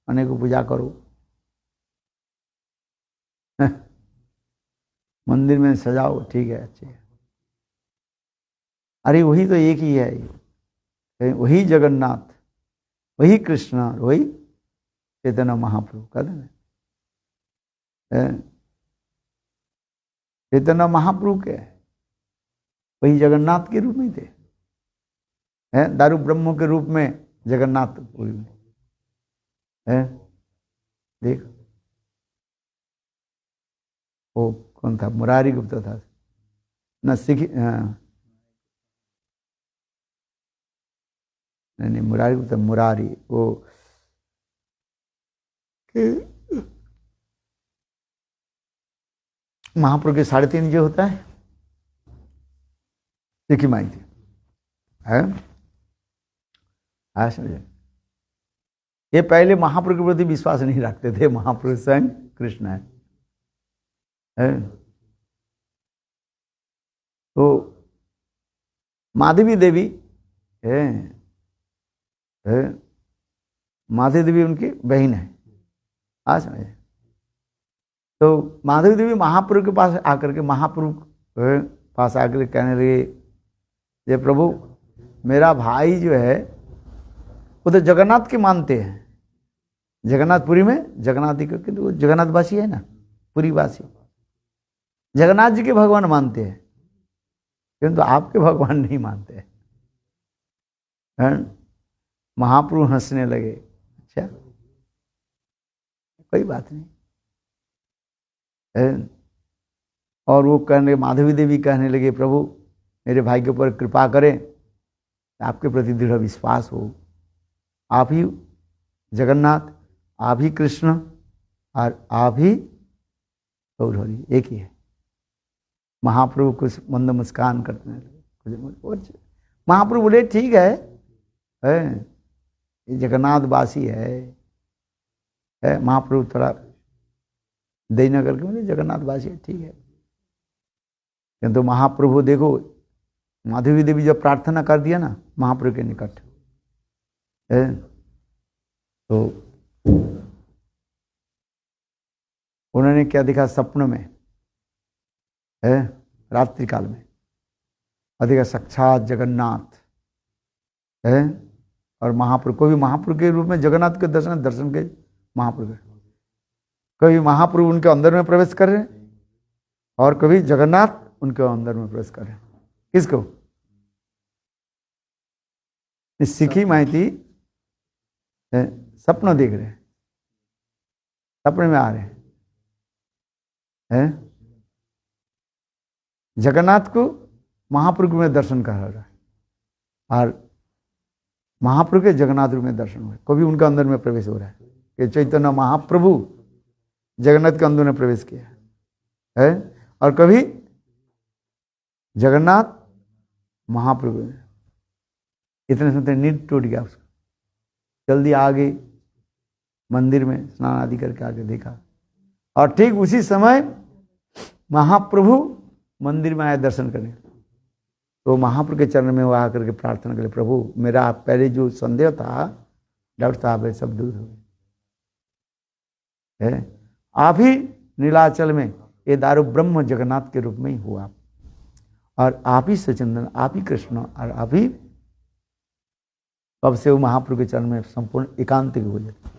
अनेकों पूजा करो, मंदिर में सजाओ, ठीक है, अच्छे है। अरे वही तो एक ही है, वही जगन्नाथ, वही कृष्ण, वही चैतन्य महाप्रभु। कहते हैं चैतन्य महाप्रभु के वही जगन्नाथ के रूप में थे, दारू ब्रह्म के रूप में जगन्नाथ पुरी में देख। वो कौन था? मुरारी गुप्ता था न? नहीं मुरारी गुप्ता, मुरारी वो महाप्रभु के 3.5 जो होता है, सिखी माई थी है। समझे? ये पहले महाप्रभु के प्रति विश्वास नहीं रखते थे, महाप्रभु स्वयं कृष्ण है। तो माधवी देवी माधवी देवी उनकी बहन है। आज समझे? तो माधवी देवी महाप्रभु के पास आकर के, महाप्रभु पास आकर कहने लगे, ये प्रभु मेरा भाई जो है वो तो जगन्नाथ के मानते हैं, जगन्नाथपुरी में जगन्नाथ जी, क्योंकि वो जगन्नाथवासी है ना, पुरी वासी, जगन्नाथ जी के भगवान मानते हैं। किंतु आपके भगवान नहीं मानते हैं। महाप्रभु हंसने लगे, अच्छा कोई बात नहीं। और वो कहने, माधवी देवी कहने लगे, प्रभु मेरे भाई के ऊपर कृपा करें, आपके प्रति दृढ़ विश्वास हो। आप ही जगन्नाथ, आप ही कृष्ण और आप ही गौरहरि, एक ही है। महाप्रभु कुछ मंद मुस्कान करते हैं। महाप्रभु बोले ठीक है, ये जगन्नाथवासी है। महाप्रभु थोड़ा देना करके बोले जगन्नाथवासी है, ठीक है। किंतु महाप्रभु देखो, माधवी देवी जब प्रार्थना कर दिया ना महाप्रभु के निकट, तो उन्होंने क्या देखा सपनों में, रात्रि काल में अधिक साक्षात जगन्नाथ है। और महाप्रभु को भी महाप्रभु के रूप में जगन्नाथ के दर्शन के महाप्रभु, कभी महाप्रभु उनके अंदर में प्रवेश कर रहे हैं और कभी जगन्नाथ उनके अंदर में प्रवेश कर रहे हैं। किसको? सिखी माइती सपना देख रहे हैं, सपने में आ रहे हैं। जगन्नाथ को महाप्रभु में दर्शन कर रहा है और महाप्रभु के जगन्नाथ रूप में दर्शन हुए। कभी उनका अंदर में प्रवेश हो रहा है कि चैतन्य महाप्रभु जगन्नाथ के अंदर में प्रवेश किया है, और कभी जगन्नाथ महाप्रभु ने इतने सुनते नींद टूट गया उसको, जल्दी आगे मंदिर में स्नान आदि करके आगे देखा, और ठीक उसी समय महाप्रभु मंदिर में आए दर्शन करने। तो महाप्रभु के चरण में वो आकर के प्रार्थना करे, प्रभु मेरा पहले जो संदेह था, डाउट था, वे सब दूर हो गए। आप ही नीलाचल में ये दारू ब्रह्म जगन्नाथ के रूप में ही हुआ, और आप ही सचंदन, आप ही कृष्ण, और आप ही, कब से वो महाप्रभु के चरण में संपूर्ण एकांतिक हो जाते।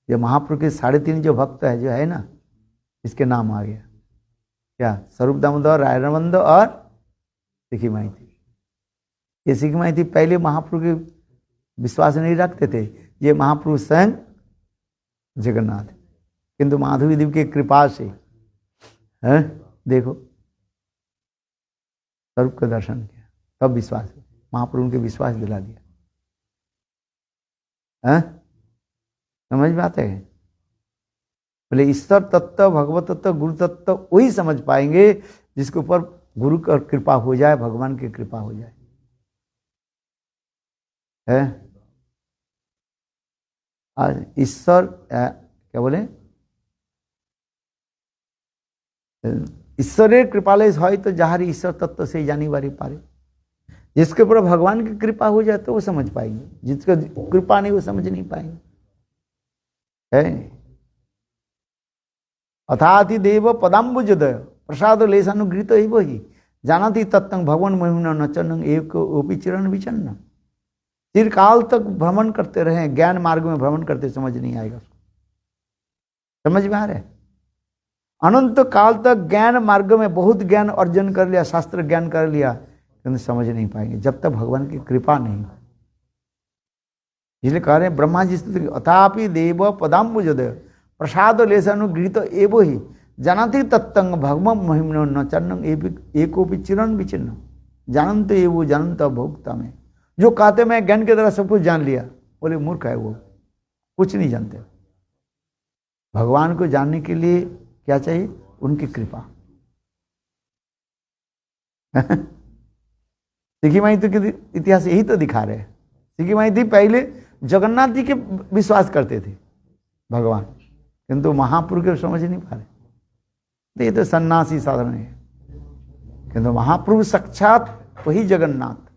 ये महाप्रभु के 3.5 जो भक्त है, जो है ना, इसके नाम आ गया क्या? स्वरूप दामोदर, रायरमंद और सिखी माइती। ये सिखी माइती पहले महाप्रभु के विश्वास नहीं रखते थे, ये महाप्रभु स्वयं जगन्नाथ, किंतु माधवी देवी की कृपा से देखो स्वरूप का दर्शन किया, तब विश्वास, महाप्रभु के विश्वास दिला दिया। समझ में आता है? बोले ईश्वर तत्व, भगवत तत्व, गुरु तत्व वही समझ पाएंगे जिसके ऊपर गुरु का कृपा हो जाए, भगवान की कृपा हो जाए। आज ईश्वर क्या बोले, ईश्वरेर कृपाले है तो जहारी ईश्वर तत्व से जानी बारी पारे। जिसके ऊपर भगवान की कृपा हो जाए तो वो समझ पाएंगे, जिसका कृपा नहीं वो समझ नहीं पाएंगे। अथाति देव पदाम्बुजोदय प्रसाद लेशानुगृत ही वही जानाति तत्तं भगवान महिमा नचन एक ओपी चिरण विचन्न। चिरकाल तक भ्रमण करते रहे, ज्ञान मार्ग में भ्रमण करते, समझ नहीं आएगा उसको। समझ में आ रहा है? अनंत काल तक ज्ञान मार्ग में बहुत ज्ञान अर्जन कर लिया, शास्त्र ज्ञान कर लिया, किंतु समझ नहीं पाएंगे जब तक भगवान की कृपा नहीं। इसलिए कह रहे हैं ब्रह्मा जी स्तुति, अथापि देव पदाम्बुजोदय प्रसाद लेशानुगृहीत एव ही जानति तत्तं भगवं महिम्नो न चन्नं एकोपि चिरन विचिन्न। जानते एवो जानता भोक्ता में। जो कहते मैं ज्ञान के द्वारा सब कुछ जान लिया, बोले मूर्ख है वो, कुछ नहीं जानते। भगवान को जानने के लिए क्या चाहिए? उनकी कृपा। सिखी माइती के इतिहास यही तो दिखा रहे हैं। सिखी माइती पहले जगन्नाथ जी के विश्वास करते थे भगवान, किंतु महाप्रभु के समझ नहीं पा रहे। ये तो सन्यासी साधन है, किंतु महाप्रभु साक्षात वही जगन्नाथ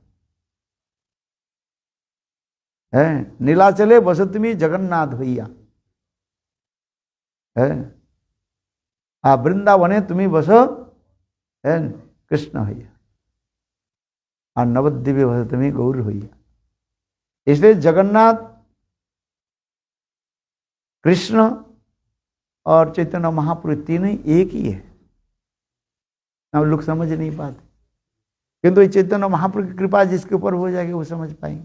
है। नीलाचले बसतुमी जगन्नाथ भैया है, आ वृंदावने तुम्हें बसो है कृष्ण भैया, और नवद्वीपे बसो तुम्हें गौर भैया। इसलिए जगन्नाथ, कृष्ण और चैतन्य महाप्रभु तीनों एक ही है। हम लोग समझ नहीं पाते, किंतु ये चैतन्य महाप्रभु की कृपा जिसके ऊपर हो जाएगी वो समझ पाएंगे।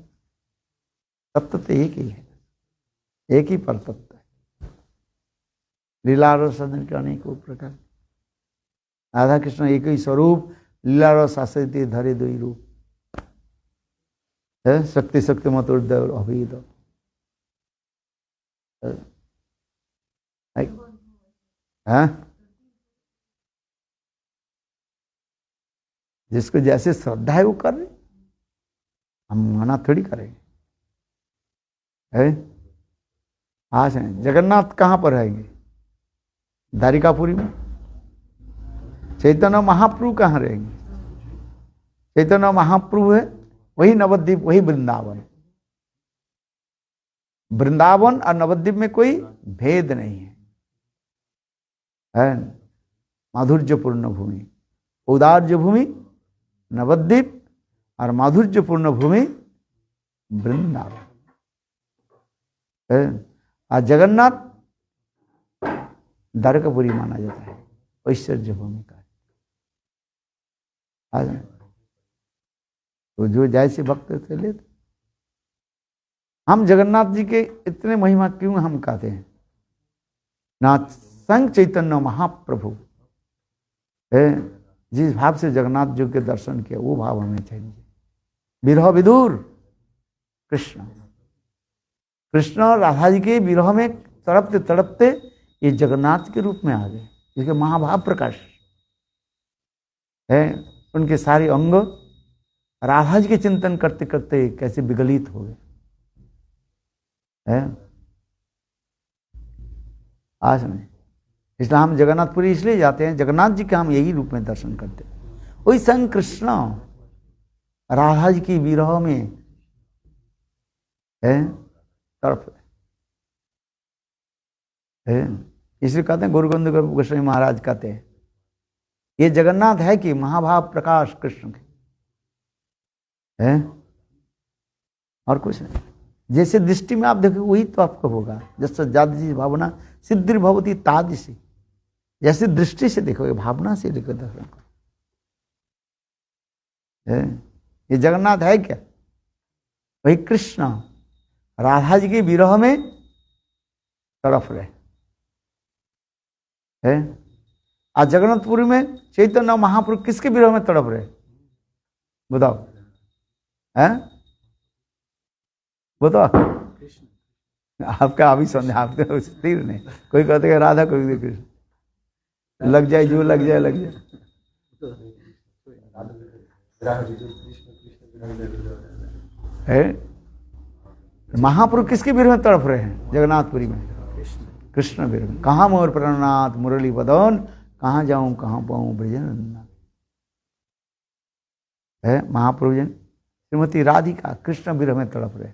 तत्व तो एक ही है, एक ही पर तत्व है। लीला रस साधन के अनेकों प्रकार, राधा कृष्ण एक ही स्वरूप, लीला रस आश्रित धरे दो ही रूप है, शक्ति शक्ति मत अभेद। हाँ, जिसको जैसे श्रद्धा है वो कर रहे, हम मना थोड़ी करेंगे। आज है जगन्नाथ कहाँ पर रहेंगे? द्वारिकापुरी में। चैतन्य महाप्रभु कहाँ रहेंगे? चैतन्य महाप्रभु है वही नवद्वीप, वही वृंदावन। वृंदावन और नवद्वीप में कोई भेद नहीं है। माधुर्यपूर्ण भूमि, औदार्य भूमि नवद्वीप और माधुर्यपूर्ण भूमि वृंदावन। और जगन्नाथ द्वारकापुरी माना जाता है, ऐश्वर्य भूमि का। तो जो जैसे भक्त थे लेते। हम जगन्नाथ जी के इतने महिमा क्यों हम कहते हैं? ना संग चैतन्य महाप्रभु है, जिस भाव से जगन्नाथ जी के दर्शन किया वो भाव हमें चाहिए। विरह विदुर कृष्ण, कृष्ण राधा जी के विरह में तड़पते तड़पते ये जगन्नाथ के रूप में आ गए, जिसके महाभाव प्रकाश है। उनके सारे अंग राधा जी के चिंतन करते करते कैसे विगलित हो गए है आज में। इसलिए हम जगन्नाथपुरी इसलिए जाते हैं, जगन्नाथ जी के हम यही रूप में दर्शन करते हैं। वही संग कृष्ण राधा जी की विरह में है तड़प है। इसलिए कहते हैं गुरु गोस्वामी महाराज कहते हैं ये जगन्नाथ है कि महाभाव प्रकाश कृष्ण के है, और कुछ नहीं। जैसे दृष्टि में आप देखो वही तो आपको होगा। जैसे जाति भावना सिद्धि भवती तादृशी, जैसे दृष्टि से देखोगे, भावना से देखो दर्शन करो। ये जगन्नाथ है क्या? वही कृष्ण राधा जी के विरह में तड़प रहे है। आज जगन्नाथपुरी में चैतन्य महाप्रभु किसके विरह में तड़प रहे? बताओ है, बताओ। आपका अभी संदेह, आपका स्थिर नहीं। कोई कहते हैं राधा, कोई कृष्ण। लग जाए जो लग जाए, लग जाए। है महाप्रभु किसके विरह में तड़प रहे हैं? जगन्नाथपुरी में कृष्ण विरह में। कहाँ मोर प्रणनाथ मुरली बदन, कहाँ जाऊं कहाँ पाऊं ब्रजनंदन है। महाप्रभु जन श्रीमती राधिका कृष्ण विरह में तड़प रहे।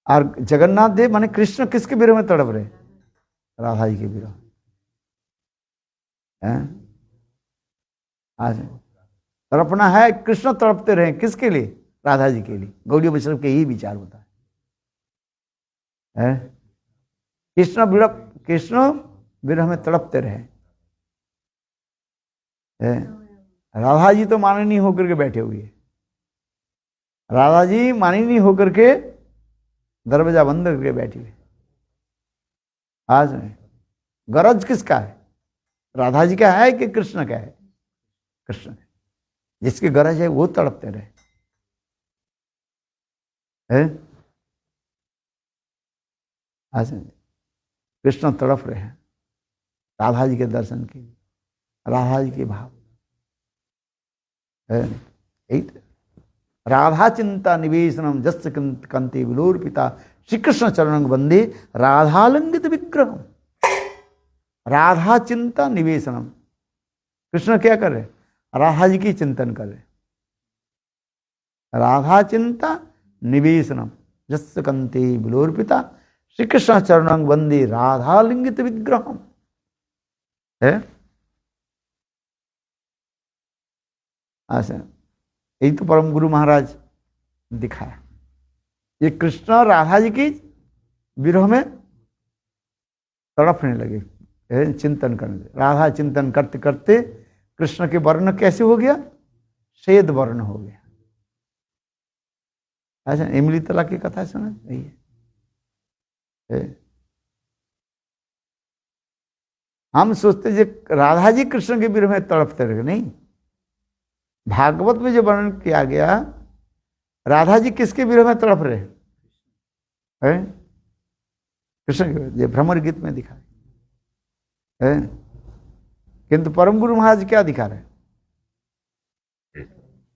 और जगन्नाथ देव माने कृष्ण किसके विरह में तड़प रहे? राधा जी के विरह। आज तड़पना है, कृष्ण तड़पते रहे किसके लिए? राधा जी के लिए। गौड़ीय वैष्णव के यही विचार होता है। कृष्ण विरह में तड़पते रहे। राधा जी तो माननीय होकर के बैठे हुए। राधा जी माननीय होकर के दरवाजा बंद करके बैठी हुई। आज में गरज किसका है? राधा जी का है कि कृष्ण का है? कृष्ण। जिसकी गरज है वो तड़पते रहे है। आज कृष्ण तड़प रहे हैं राधा जी के दर्शन के लिए, राधा जी के भाव है। राधा चिंता निवेशनम जस्य कंते विलोर्पिता श्री कृष्ण चरण वंदे राधालंगित विग्रह। राधा चिंता निवेशनम, कृष्ण क्या कर रहे? राधा जी की चिंतन कर रहे। राधा चिंता निवेशनम जस्य कंते विलोर्पिता श्री कृष्ण चरण वंदे राधालिंगित विग्रह है। ऐसा यही तो परम गुरु महाराज दिखाया। ये कृष्ण राधा जी की विरह में तड़पने लगे, चिंतन करने लगे। राधा चिंतन करते करते कृष्ण के वर्ण कैसे हो गया? श्वेत वर्ण हो गया। ऐसा इमली तला की कथा सुना यही है। हम सोचते जो राधा जी कृष्ण के विरह में तड़पते रहे, नहीं। भागवत में जो वर्णन किया गया, राधा जी किसके विरह में तड़प रहे हैं? कृष्ण के, ये भ्रमर गीत में दिखा है। किंतु परम गुरु महाराज क्या दिखा रहे?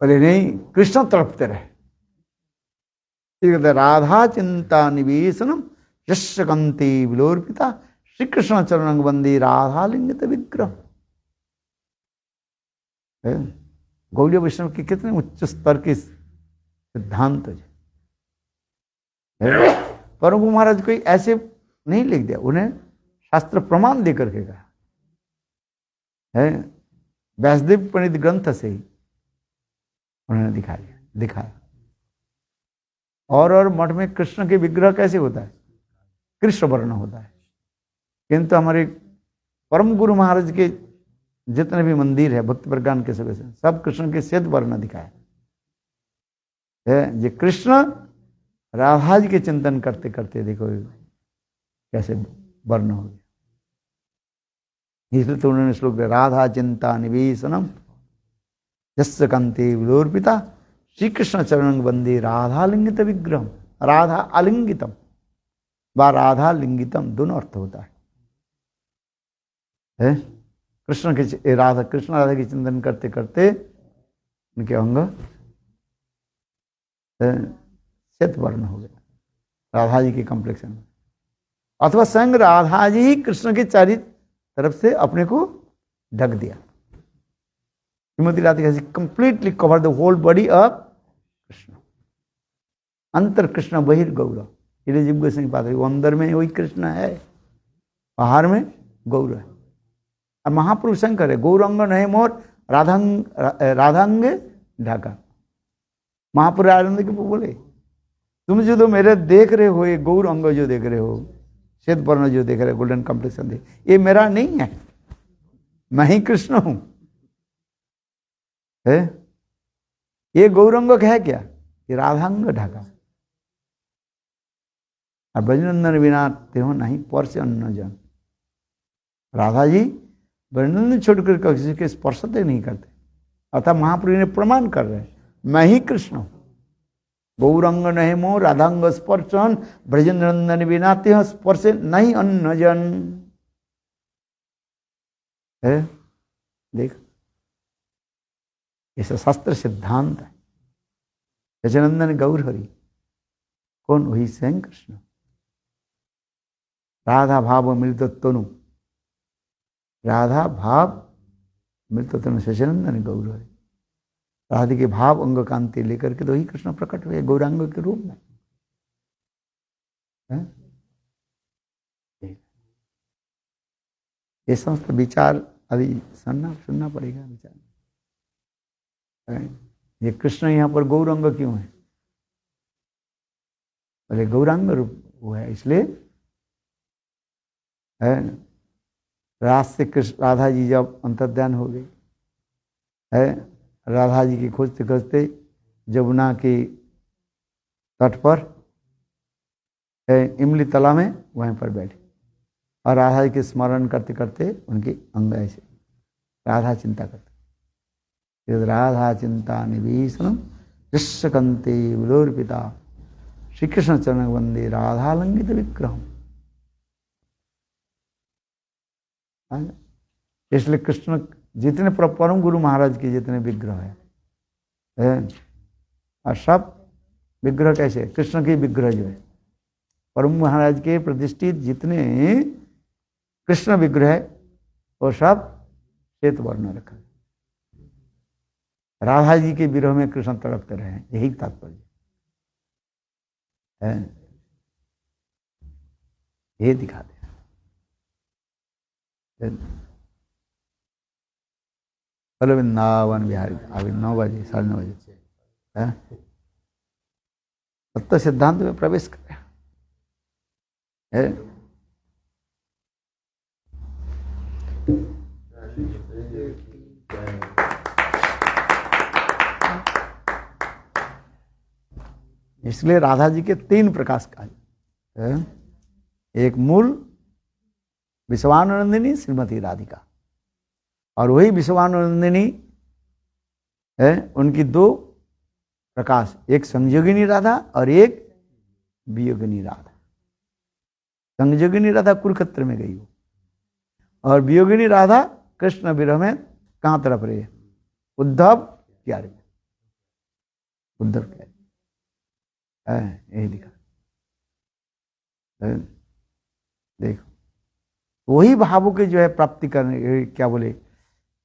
बोले नहीं, कृष्ण तड़पते रहे। राधा चिंता निवेशनम यशकंती विलोर्पिता श्री कृष्ण चरण बंदी राधा लिंगित विग्रह। गौड़ीय वैष्णव के कितने उच्च स्तर के सिद्धांत है। परम गुरु महाराज कोई ऐसे नहीं लिख दिया, उन्हें शास्त्र प्रमाण देकर के कहा है। व्यासदेव प्रणीत ग्रंथ से ही उन्होंने दिखाया। और मठ में कृष्ण के विग्रह कैसे होता है? कृष्ण वर्ण होता है। किंतु हमारे परम गुरु महाराज के जितने भी मंदिर है भक्ति प्रज्ञान के सब कृष्ण के श्वेत वर्ण दिखाया है। ये कृष्ण राधा जी के चिंतन करते करते देखो कैसे वर्ण हो गया। इसलिए तो उन्होंने श्लोक दिया, राधा चिंता निवेशनम यस्य कांते विलोर्पिता श्री कृष्ण चरण बंदे राधा लिंगित विग्रह। राधा अलिंगितम व राधा लिंगितम दोनों अर्थ होता है। कृष्ण के राधा के चिंतन करते करते उनके अंग श्वेत वर्ण हो गया राधा जी के कॉम्प्लेक्शन में। अथवा संग राधा जी ही कृष्ण के चारी तरफ से अपने को ढक दिया। Shrimati Radhika ji completely cover the whole body of Krishna. अंतर कृष्ण बहिर्गौर, ये जीव गोस्वामी पाद, वो अंदर में वही कृष्ण है, बाहर में गौर है। अब महापुरुष शंकर है, गौरंग नहीं मोर राधांग ढाका। महापुरुष आनंद के बोले, तुम जो तो मेरे देख रहे हो, ये गौर अंग जो देख रहे हो, श्वेत वर्ण जो देख रहे हो, गोल्डन कॉम्प्लेक्शन देख, ये मेरा नहीं है, मैं ही कृष्ण हूं। ये गौरंग है क्या? ये राधांग ढाका। और ब्रजनंदन बिना त्यों नहीं पर से अन्न जन। राधा जी ब्रजनंदन छोड़कर किसी के स्पर्शते नहीं करते, अर्थात महापुरुष ने प्रमाण कर रहे हैं मैं ही कृष्ण हूं। गौरंग नहीं मोह राधांग स्पर्शन ब्रजनंदन बिना त्यों स्पर्श नहीं अन्न जन। है देख, ऐसा शास्त्र सिद्धांत है। ब्रजनंदन गौर हरि कौन? वही स्वयं कृष्ण। राधा भाव मिलित तनु, राधा भाव मिलित तनु सचिनंदन गौर हरि। राधा के भाव अंग कांति लेकर के तो ही कृष्ण प्रकट हुए गौरांग के रूप में। ये समस्त विचार अभी सुनना पड़ेगा विचार। ये कृष्ण यहाँ पर गौरांग क्यों है? बोले गौरांग रूप हुआ है इसलिए है। रात से कृष्ण राधा जी जब अंतर्ध्यान हो गई है, राधा जी की खोजते खोजते जमुना के तट पर इमली तला में वहीं पर बैठे और राधा जी के स्मरण करते करते उनके अंग ऐसे राधा चिंता करते। राधा चिंता निवेशनम यशकंते विलोर्पिता श्री कृष्ण चरण वंदे राधा लंगित विग्रह। इसलिए कृष्ण जितने परम गुरु महाराज के जितने विग्रह है और सब विग्रह कैसे? कृष्ण के विग्रह जो है परम महाराज के प्रतिष्ठित जितने कृष्ण विग्रह है वो सब श्वेत वर्ण रखा। राधा जी के विरह में कृष्ण तड़पते रहे, यही तात्पर्य है। ये दिखा दे। चलो वृंदावन बिहारी अभी 9 बजे 9:30 बजे तत्व सिद्धांत में प्रवेश कर इसलिए राधा जी के 3 प्रकाश कहा, एक मूल विश्वानंदिनी श्रीमती राधिका, और वही विश्वानंदिनी है उनकी 2 प्रकाश, एक संयोगिनी राधा और एक वियोगिनी राधा। संयोगिनी राधा कुरुक्षेत्र में गई हो, और वियोगिनी राधा कृष्ण विरह में कहां तरफ रही है? उद्धव क्यारे में, उद्धव क्यारे यही दिखा। देखो वही भावों के जो है प्राप्ति करने, क्या बोले,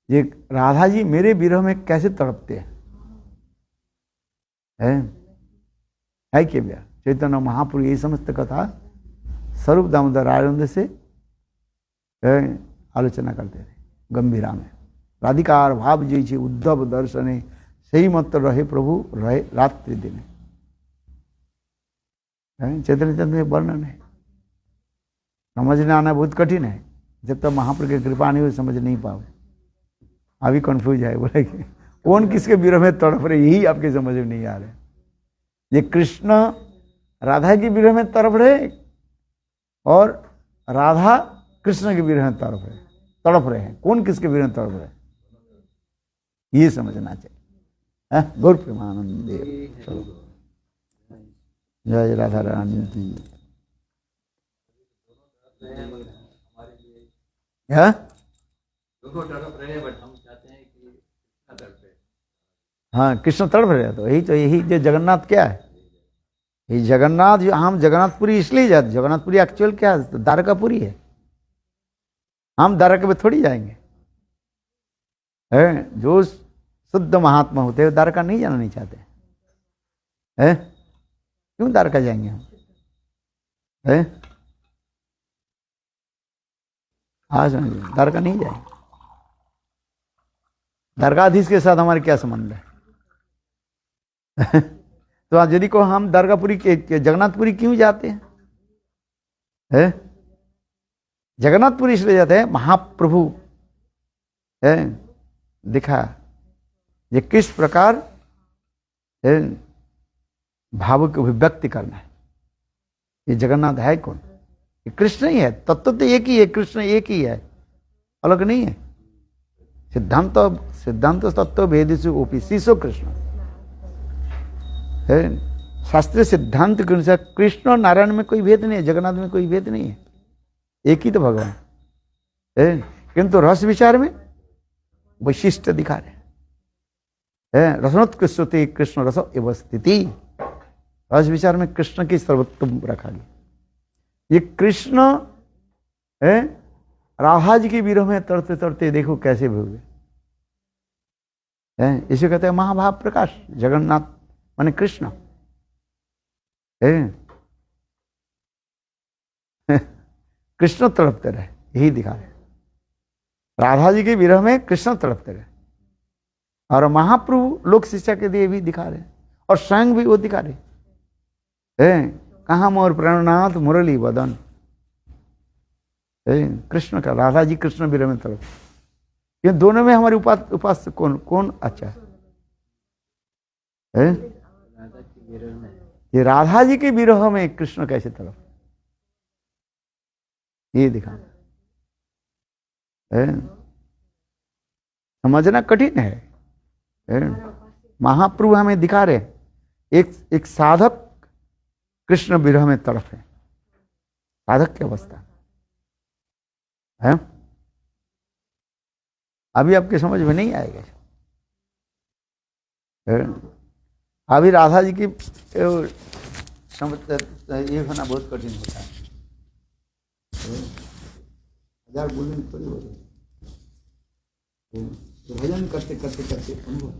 ये राधा जी मेरे विरह में कैसे तड़पते हैं, है कि भैया? चैतन्य महाप्रभु यही समझते कथा स्वरूप दामोदर आनंद से आलोचना करते थे गंभीरा में। राधिकार भाव जी उद्धव दर्शने सही मत रहे प्रभु रहे रात्रि दिन। चैतन्य चंद्र में वर्णन है, समझने आना बहुत कठिन है, जब तक महाप्रभु की कृपा नहीं हुई समझ नहीं पाओगे। अभी कंफ्यूज है, बोले कि कौन किसके विरह में तड़प रहे, यही आपके समझ में नहीं आ रहे। ये कृष्ण राधा की विरह में तड़प रहे और राधा कृष्ण के विरह में तड़प रहे हैं। कौन किसके विरह में तड़प रहे हैं, ये समझना चाहिए। गौर प्रेमानंद देव। चलो जय राधा रानी की। हाँ कृष्ण तड़प रहे, तो यही जो जगन्नाथ क्या है, ये जगन्नाथ, जो हम जगन्नाथपुरी इसलिए जाते, जगन्नाथपुरी एक्चुअल क्या है? द्वारकापुरी है। हम द्वारका में थोड़ी जाएंगे, जो शुद्ध महात्मा होते हैं द्वारका नहीं जाना नहीं चाहते हैं। क्यों द्वारका जाएंगे हम? आज द्वारका नहीं जाएंगे। द्वारकाधीश के साथ हमारे क्या संबंध है? तो आज यदि को हम द्वारकापुरी के जगन्नाथपुरी क्यों जाते हैं? जगन्नाथपुरी इसलिए जाते हैं, महाप्रभु दिखा ये किस प्रकार भाव को अभिव्यक्ति करना है। ये जगन्नाथ है कौन? ये कृष्ण ही है। तत्व तो एक ही है, कृष्ण एक ही है, अलग नहीं है। सिद्धांत तत्व भेदिशु ओपी शीशो कृष्ण है। शास्त्रीय सिद्धांत के अनुसार कृष्ण और नारायण में कोई भेद नहीं है, जगन्नाथ में कोई भेद नहीं है, एक ही तो भगवान है। किंतु रस विचार में वैशिष्ट दिखा रहे हैं। रसनोत्कृष्टते कृष्ण रस एवं स्थिति। रस विचार में कृष्ण की सर्वोत्तम रखा गया। ये कृष्ण है राधा जी के विरह में तरते तरते देखो कैसे भोगे। इसे कहते हैं महाभाव प्रकाश। जगन्नाथ माने कृष्ण कृष्ण तड़पते रहे, यही दिखा रहे। राधा जी के विरह में कृष्ण तड़पते रहे, और महाप्रभु लोक शिक्षा के लिए भी दिखा रहे, और स्वयं भी वो दिखा रहे। कहाँ मोर प्रणनाथ मुरली वदन। कृष्ण का, राधा जी कृष्ण विरह में तड़प। ये दोनों में हमारे उपास्य कौन अच्छा है? ये राधा जी के विरह में कृष्ण कैसे तड़प, ये दिखा। समझना कठिन है। महाप्रभु हमें दिखा रहे, एक साधक कृष्ण विरह में तड़प है। साधक की अवस्था है, अभी आपके समझ में नहीं आएगा। अभी राधा जी की समझ ये होना बहुत कठिन होता है। हजार बोलने थोड़ी हो रही, तो भजन करते करते करते अनुभव।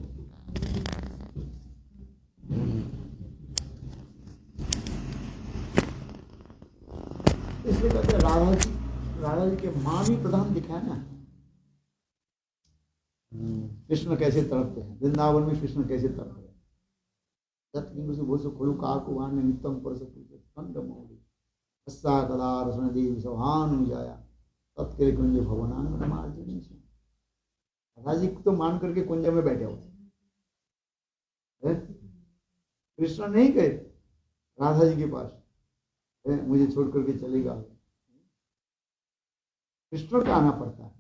इसलिए कहते हैं राधा जी के माँ भी प्रधान दिखाया ना। कृष्ण कैसे तड़पते हैं, वृंदावन में कृष्ण कैसे तड़पते हैं। नित्यम कदा रसन देवी सौहान जाया तत्के कुंज भवनान रमार्जन। राधा जी तो मान करके कुंज में बैठे हुए, कृष्ण नहीं गए, राधा जी के पास, मुझे छोड़ करके चलेगा। कृष्ण का आना पड़ता है,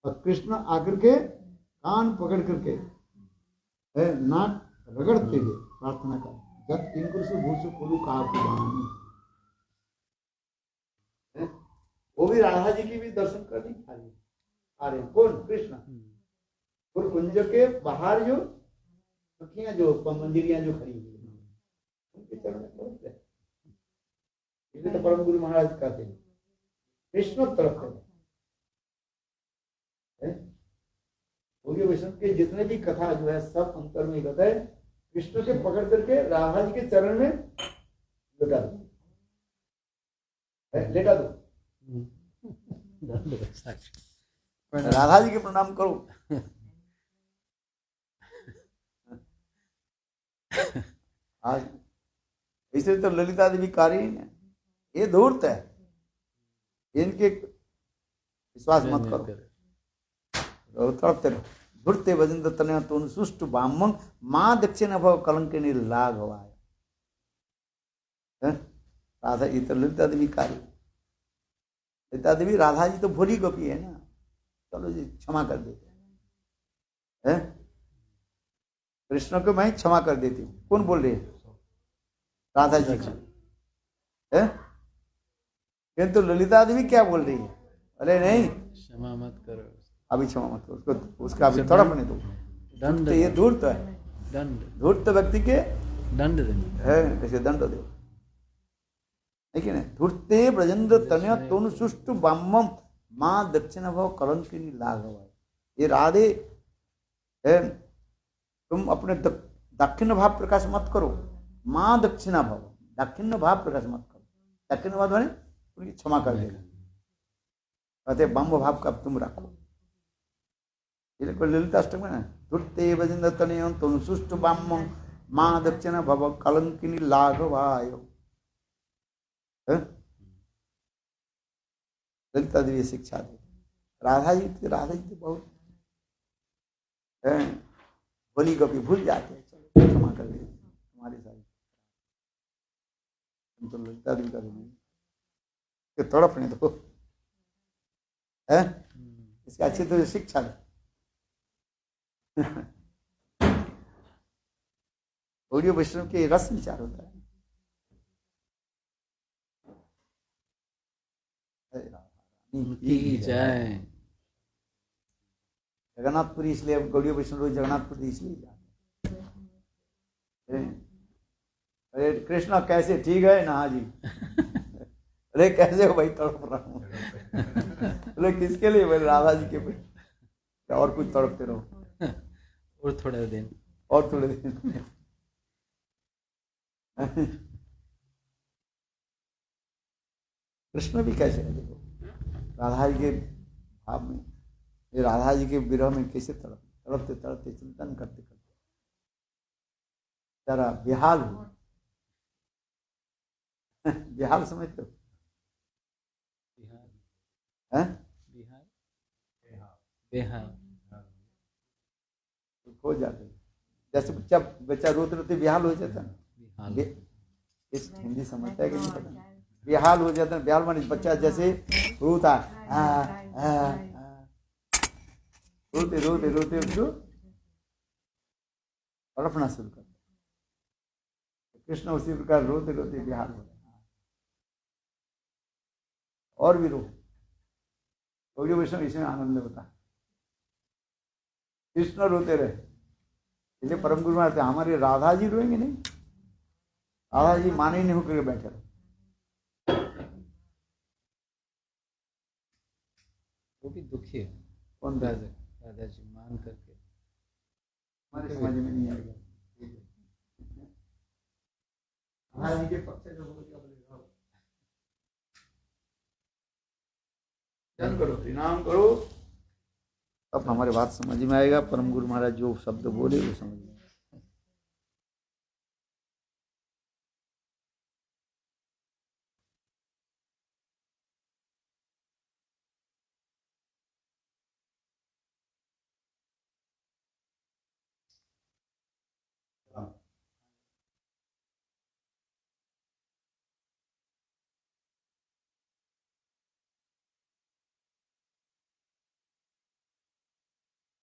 और कृष्ण आकर के कान पकड़ करके नाक रगड़ते हुए प्रार्थना कर, जब किंकुर से भूसु खोलू कहा पुरानी। वो भी राधा जी की भी दर्शन करने आ रहे हैं। कौन? कृष्ण। और कुंज के बाहर जो सखियां, जो मंदिरियां जो खड़ी हुई हैं, उनके चरण में पहुंच गए। इसलिए तो परम गुरु महाराज कहते हैं कृष्ण तरफ है। गौड़ीय वैष्णव के जितने भी कथा जो है सब अंतर में कहता है कृष्ण के पकड़ करके राधा जी के चरण में लेटा दो, लेटा दो, राधा जी के प्रणाम करो। आज इसलिए तो ललिता देवी कारीन है, ये धूर्त है, इनके विश्वास मत करो, तड़पते रहो। धूर्ते वजंत तनया तोन सुष्टु बामं मां दक्षिण भव कलंकिनी लाघवाय। राधा, ये तो ललिता देवी कारी। ललिता देवी, राधा जी तो भोली गोपी है ना, चलो जी क्षमा कर देते हैं। कृष्ण को मैं क्षमा कर देती हूँ। कौन बोल रहे हैं? राधा जी है। किंतु ललिता देवी क्या बोल रही है? अरे नहीं, क्षमा मत करो, अभी क्षमा मत करो उसको, उसका अभी तड़पने दो। दंड, ये धूर्त है, दंड, धूर्त व्यक्ति के दंड है, ऐसे दंड दो। लेकिन धूर्ते ब्रजेंद्र तनय तोन सुष्टु बामम मां दक्षिण भव कलंकिनी लाघव। ये राधे है, तुम अपने दक्षिण भाव प्रकाश मत करो। मां दक्षिणा भव, दक्षिण भाव प्रकाश मत करो। दक्षिण भाव माने उनकी क्षमा कर देना, कहते बम्ब भाव का तुम रखो। ललिताष्टक में ना, धुर्ते ब्रजेंद्र तनय तोन सुष्टु बामम मां दक्षिण भव कलंकिनी लाघवाय। ललिता देवी शिक्षा दे। राधा जी तो बहुत भोली गोपी, भूल जाते हैं, चलो क्षमा कर दे तुम्हारी सारी। तो ललिता देवी का नहीं, तड़पने दो, इसकी अच्छी तरह शिक्षा दे। गौड़ीय वैष्णव के रस विचार होता है। जय जगन्नाथपुरी, इसलिए अब गौड़ीय वैष्णव जगन्नाथपुरी इसलिए जाते। अरे कृष्णा कैसे, ठीक है ना जी? अरे कैसे हो भाई? तड़प रहा हूँ। अरे किसके लिए? भाई राधा जी के पे। और कुछ तड़पते रहो, और थोड़े दिन, और थोड़े दिन। कृष्ण भी कैसे है, देखो राधा जी के भाव में, ये राधा जी के विरह में कैसे तड़पते तड़पते चिंतन करते करते जरा बेहाल हो। बेहाल समझते हो? बेहाल हो जाते, जैसे बच्चा रोते रोते बेहाल हो जाता है। इस हिंदी समझता है कि नहीं पता? बेहाल हो जाता है। बेहाल माने बच्चा जैसे रोता, रोते रोते रोते उसको तड़पना शुरू करता। कृष्ण उसी प्रकार रोते रोते बेहाल हो जाता। और भी रो, गौड़ीय वैष्णव इसमें आनंद होता है। कृष्ण रोते रहे, इसलिए परम गुरु महाराज हमारे राधा जी रोएंगे नहीं। राधा जी माने ही नहीं होकर बैठे रहे। वो भी दुखी है। कौन? राधा जी मान करके हमारे समझ में नहीं आएगा। राधा जी के पक्ष में जन करो, प्रणाम करो, अब हमारे बात समझ में आएगा। परम गुरु महाराज जो शब्द बोले वो समझ में